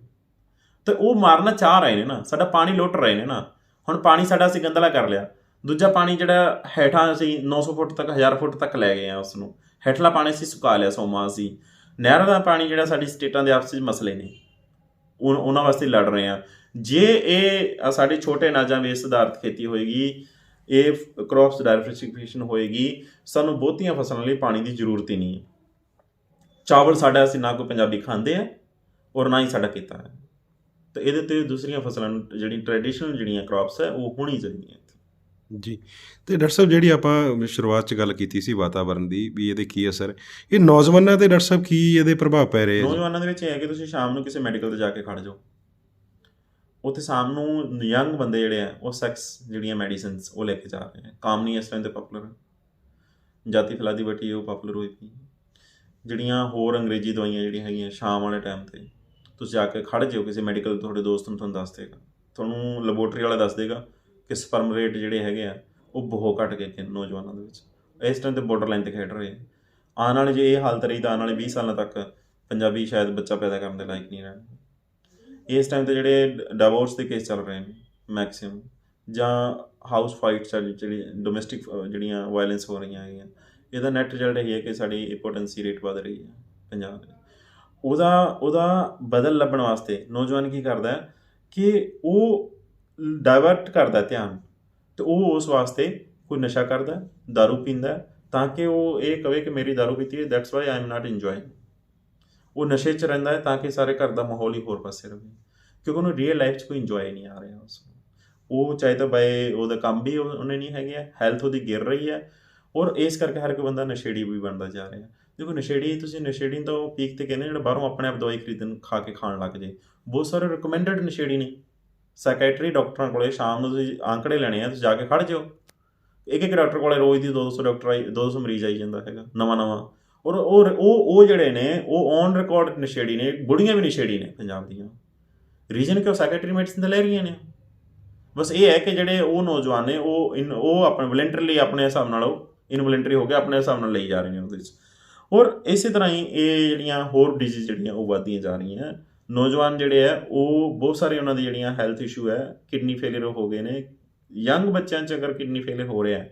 ਤੇ ਉਹ ਮਾਰਨਾ ਚਾਹ ਰਹੇ ਨੇ ਨਾ, ਸਾਡਾ ਪਾਣੀ ਲੁੱਟ ਰਹੇ ਨੇ ਨਾ। ਹੁਣ ਪਾਣੀ ਸਾਡਾ ਅਸੀਂ ਗੰਦਲਾ ਕਰ ਲਿਆ। ਦੂਜਾ ਪਾਣੀ ਜਿਹੜਾ ਹੇਠਾਂ ਅਸੀਂ 900 ਫੁੱਟ ਤੱਕ 1000 ਫੁੱਟ ਤੱਕ ਲੈ ਗਏ ਆ, ਉਸ ਨੂੰ ਹੇਠਲਾ ਪਾਣੀ ਅਸੀਂ ਸੁਕਾ ਲਿਆ, ਸੋਮਾ ਅਸੀਂ। ਨਹਿਰਾਂ ਦਾ ਪਾਣੀ ਜਿਹੜਾ ਸਾਡੀ ਸਟੇਟਾਂ ਦੇ ਆਪਸ ਵਿੱਚ ਮਸਲੇ ਨੇ, ਉਹਨਾਂ ਵਾਸਤੇ ਲੜ ਰਹੇ ਆ। ਜੇ ਇਹ ਸਾਡੇ ਛੋਟੇ ਅਨਾਜਾਂ ਵਿੱਚ ਆਧਾਰਿਤ ਖੇਤੀ ਹੋਏਗੀ, ਇਹ ਕ੍ਰੌਪਸ ਡਾਇਵਰਸੀਫਿਕੇਸ਼ਨ ਹੋਏਗੀ, ਸਾਨੂੰ ਬਹੁਤੀਆਂ ਫਸਲਾਂ ਲਈ ਪਾਣੀ ਦੀ ਜ਼ਰੂਰਤ ਹੀ ਨਹੀਂ ਹੈ। ਚਾਵਲ ਸਾਡਾ ਅਸੀਂ ਨਾ ਕੋਈ ਪੰਜਾਬੀ ਖਾਂਦੇ ਆ ਔਰ ਨਾ ਹੀ ਸਾਡਾ ਕੀਤਾ ਹੈ। ਤਾਂ ਇਹਦੇ 'ਤੇ ਦੂਸਰੀਆਂ ਫਸਲਾਂ ਜਿਹੜੀ ਟ੍ਰੈਡੀਸ਼ਨਲ ਜਿਹੜੀਆਂ ਕ੍ਰੌਪਸ ਹੈ ਉਹ ਹੋਣੀ ਚਾਹੀਦੀਆਂ ਜੀ। ਤੇ ਡਾਕਟਰ ਸਾਹਿਬ ਜਿਹੜੀ ਆਪਾਂ ਸ਼ੁਰੂਆਤ 'ਚ ਗੱਲ ਕੀਤੀ ਸੀ ਵਾਤਾਵਰਨ ਦੀ, ਵੀ ਇਹਦੇ ਕੀ ਅਸਰ, ਇਹ ਨੌਜਵਾਨਾਂ 'ਤੇ ਡਾਕਟਰ ਸਾਹਿਬ ਕੀ ਇਹਦੇ ਪ੍ਰਭਾਵ ਪੈ ਰਹੇ? ਨੌਜਵਾਨਾਂ ਦੇ ਵਿੱਚ ਇਹ ਹੈ ਕਿ ਤੁਸੀਂ ਸ਼ਾਮ ਨੂੰ ਕਿਸੇ ਮੈਡੀਕਲ 'ਤੇ ਜਾ ਕੇ ਖੜ੍ਹ ਜਾਓ, ਉੱਥੇ ਸ਼ਾਮ ਨੂੰ ਯੰਗ ਬੰਦੇ ਜਿਹੜੇ ਆ ਉਹ ਸੈਕਸ ਜਿਹੜੀਆਂ ਮੈਡੀਸਿਨਸ ਉਹ ਲੈ ਕੇ ਜਾ ਰਹੇ ਆ। ਕਾਮਨੀ ਇਸ ਟਾਈਮ 'ਤੇ ਪਾਪੂਲਰ ਹੈ, ਜਾਤੀ ਫਲਾਦੀ ਬਟੀ ਉਹ ਪਾਪੂਲਰ ਹੋਈ ਪਈ। ਜਿਹੜੀਆਂ ਹੋਰ ਅੰਗਰੇਜ਼ੀ ਦਵਾਈਆਂ ਜਿਹੜੀਆਂ ਹੈਗੀਆਂ, ਸ਼ਾਮ ਵਾਲੇ ਟਾਈਮ 'ਤੇ ਤੁਸੀਂ ਜਾ ਕੇ ਖੜ੍ਹ ਜਾਓ ਕਿਸੇ ਮੈਡੀਕਲ, ਤੁਹਾਡੇ ਦੋਸਤ ਨੂੰ ਤੁਹਾਨੂੰ ਦੱਸ ਦੇਗਾ, ਤੁਹਾਨੂੰ ਲੈਬੋਰਟਰੀ ਵਾਲਾ ਦੱਸ ਦੇਗਾ ਕਿ ਸਪਰਮ ਰੇਟ ਜਿਹੜੇ ਹੈਗੇ ਆ ਉਹ ਬਹੁਤ ਘੱਟ ਗਏ ਨੌਜਵਾਨਾਂ ਦੇ ਵਿੱਚ। ਇਸ ਟਾਈਮ 'ਤੇ ਬਾਰਡਰ ਲਾਈਨ 'ਤੇ ਖੇਡ ਰਹੇ ਆ। ਆਉਣ ਵਾਲੇ ਜੇ ਇਹ ਹਾਲਤ ਰਹੀ ਤਾਂ ਆਉਣ ਵਾਲੇ 20 ਸਾਲਾਂ ਤੱਕ ਪੰਜਾਬੀ ਸ਼ਾਇਦ ਬੱਚਾ ਪੈਦਾ ਕਰਨ ਦੇ ਲਾਇਕ ਨਹੀਂ ਰਹਿਣਾ। ਇਸ ਟਾਈਮ 'ਤੇ ਜਿਹੜੇ ਡਿਵੋਰਸ ਦੇ ਕੇਸ ਚੱਲ ਰਹੇ ਨੇ ਮੈਕਸਿਮਮ, ਜਾਂ ਹਾਊਸ ਫਾਈਟਸ ਜਿਹੜੀ ਡੋਮੈਸਟਿਕ ਜਿਹੜੀਆਂ ਵਾਇਲੈਂਸ ਹੋ ਰਹੀਆਂ ਹੈਗੀਆਂ, ਇਹਦਾ ਨੈਟ ਰਿਜ਼ਲਟ ਇਹ ਹੈ ਕਿ ਸਾਡੀ ਇੰਪੋਰਟੈਂਸੀ ਰੇਟ ਵੱਧ ਰਹੀ ਹੈ ਪੰਜਾਬ ਦੇ। ਉਹਦਾ ਬਦਲ ਲੱਭਣ ਵਾਸਤੇ ਨੌਜਵਾਨ ਕੀ ਕਰਦਾ ਕਿ ਉਹ ਡਾਇਵਰਟ ਕਰਦਾ ਧਿਆਨ, ਅਤੇ ਉਹ ਉਸ ਵਾਸਤੇ ਕੋਈ ਨਸ਼ਾ ਕਰਦਾ, ਦਾਰੂ ਪੀਂਦਾ, ਤਾਂ ਕਿ ਉਹ ਇਹ ਕਵੇ ਕਿ ਮੇਰੀ ਦਾਰੂ ਪੀਤੀ ਹੈ, that's why I am not enjoying. ਉਹ ਨਸ਼ੇ 'ਚ ਰਹਿੰਦਾ ਹੈ ਤਾਂ ਕਿ ਸਾਰੇ ਘਰ ਦਾ ਮਾਹੌਲ ਹੀ ਹੋਰ ਪਾਸੇ ਰਹੇ, ਕਿਉਂਕਿ ਉਹਨੂੰ ਰੀਅਲ ਲਾਈਫ 'ਚ ਕੋਈ ਇੰਜੋਏ ਨਹੀਂ ਆ ਰਿਹਾ ਉਸ ਨੂੰ। ਉਹ ਚਾਹੇ ਤਾਂ ਬਾਏ ਉਹਦਾ ਕੰਮ ਵੀ ਉਹਨੇ ਨਹੀਂ ਹੈਗੇ ਆ, ਹੈਲਥ ਉਹਦੀ ਗਿਰ ਰਹੀ ਹੈ, ਔਰ ਇਸ ਕਰਕੇ ਹਰ ਕੋਈ ਬੰਦਾ ਨਸ਼ੇੜੀ ਵੀ ਬਣਦਾ ਜਾ ਰਿਹਾ। ਦੇਖੋ, ਨਸ਼ੇੜੀ ਤਾਂ ਉਹ ਪੀਕ 'ਤੇ ਕਹਿੰਦੇ ਜਿਹੜਾ ਬਾਹਰੋਂ ਆਪਣੇ ਆਪ ਦਵਾਈ ਖਰੀਦਣ ਖਾਣ ਲੱਗ ਜੇ। ਬਹੁਤ ਸਾਰੇ ਰਿਕਮੈਂਡਡ ਨਸ਼ੇੜੀ ਨੇ, ਸਾਈਕੈਟਰੀ ਡਾਕਟਰਾਂ ਕੋਲੇ ਸ਼ਾਮ ਨੂੰ ਤੁਸੀਂ ਆਂਕੜੇ ਲੈਣੇ ਆ, ਤੁਸੀਂ ਜਾ ਕੇ ਖੜ੍ਹ ਜਾਓ। ਇੱਕ ਡਾਕਟਰ ਕੋਲੇ ਰੋਜ਼ ਦੀ 200 ਮਰੀਜ਼ ਆਈ ਜਾਂਦਾ ਹੈਗਾ ਨਵਾਂ। ਔਰ ਉਹ ਜਿਹੜੇ ਨੇ ਉਹ ਔਨ ਰਿਕਾਰਡ ਨਸ਼ੇੜੀ ਨੇ, ਬੁੜੀਆਂ ਵੀ ਨਸ਼ੇੜੀ ਨੇ ਪੰਜਾਬ ਦੀਆਂ। ਰੀਜ਼ਨ ਕਿ ਉਹ ਸਾਈਕੈਟਰੀ ਮੈਡੀਸਿਨ ਤਾਂ ਲੈ ਰਹੀਆਂ ਨੇ। ਬਸ ਇਹ ਹੈ ਕਿ ਜਿਹੜੇ ਉਹ ਨੌਜਵਾਨ ਨੇ ਉਹ ਆਪਣੇ ਵਲੰਟਰੀਲੀ ਆਪਣੇ ਹਿਸਾਬ ਨਾਲ ਉਹ ਇਨਵਲੰਟਰੀ ਹੋ ਕੇ ਆਪਣੇ ਹਿਸਾਬ ਨਾਲ ਲਈ ਜਾ ਰਹੇ ਨੇ ਉਹਦੇ 'ਚ। ਔਰ ਇਸੇ ਤਰ੍ਹਾਂ ਹੀ ਇਹ ਜਿਹੜੀਆਂ ਹੋਰ ਡਿਜ਼ੀਜ਼ ਜਿਹੜੀਆਂ ਉਹ ਵੱਧਦੀਆਂ ਜਾ ਰਹੀਆਂ। ਨੌਜਵਾਨ ਜਿਹੜੇ ਆ ਉਹ ਬਹੁਤ ਸਾਰੇ ਉਹਨਾਂ ਦੀ ਜਿਹੜੀਆਂ ਹੈਲਥ ਇਸ਼ੂ ਹੈ, ਕਿਡਨੀ ਫੇਲੀਅਰ ਹੋ ਗਏ ਨੇ। ਯੰਗ ਬੱਚਿਆਂ 'ਚ ਅਗਰ ਕਿਡਨੀ ਫੇਲੀਅਰ ਹੋ ਰਿਹਾ,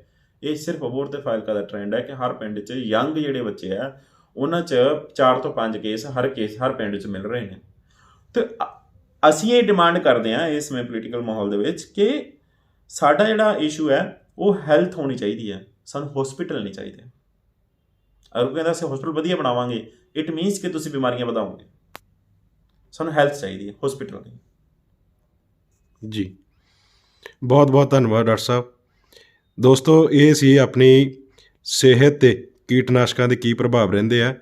ਇਹ ਸਿਰਫ ਅਬੋਹਰ ਤੇ ਫਾਜ਼ਿਲਕਾ ਦਾ ਟ੍ਰੈਂਡ ਹੈ ਕਿ ਹਰ ਪਿੰਡ 'ਚ ਯੰਗ ਜਿਹੜੇ ਬੱਚੇ ਆ ਉਹਨਾਂ 'ਚ 4 ਤੋਂ 5 ਕੇਸ ਹਰ ਪਿੰਡ 'ਚ ਮਿਲ ਰਹੇ ਨੇ। ਅਤੇ ਅਸੀਂ ਇਹ ਡਿਮਾਂਡ ਕਰਦੇ ਹਾਂ ਇਸ ਸਮੇਂ ਪੋਲੀਟੀਕਲ ਮਾਹੌਲ ਦੇ ਵਿੱਚ ਕਿ ਸਾਡਾ ਜਿਹੜਾ ਇਸ਼ੂ ਹੈ ਉਹ ਹੈਲਥ ਹੋਣੀ ਚਾਹੀਦੀ ਹੈ, ਸਾਨੂੰ ਹੌਸਪੀਟਲ ਨਹੀਂ ਚਾਹੀਦੇ। ਅਗਰ ਕਹਿੰਦਾ ਅਸੀਂ ਹੌਸਪੀਟਲ ਵਧੀਆ ਬਣਾਵਾਂਗੇ, ਇਟ ਮੀਨਸ ਕਿ ਤੁਸੀਂ ਬਿਮਾਰੀਆਂ ਵਧਾਓਗੇ। ਸਾਨੂੰ ਹੈਲਥ ਚਾਹੀਦੀ ਹੈ, ਹੌਸਪੀਟਲ ਨਹੀਂ। ਜੀ। ਬਹੁਤ ਬਹੁਤ ਧੰਨਵਾਦ ਡਾਕਟਰ ਸਾਹਿਬ। ਦੋਸਤੋ, ਇਹ ਸੀ ਆਪਣੀ ਸਿਹਤ 'ਤੇ ਕੀਟਨਾਸ਼ਕਾਂ ਦੇ ਕੀ ਪ੍ਰਭਾਵ ਰਹਿੰਦੇ ਆ।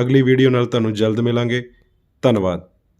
ਅਗਲੀ ਵੀਡੀਓ ਨਾਲ ਤੁਹਾਨੂੰ ਜਲਦ ਮਿਲਾਂਗੇ। ਧੰਨਵਾਦ।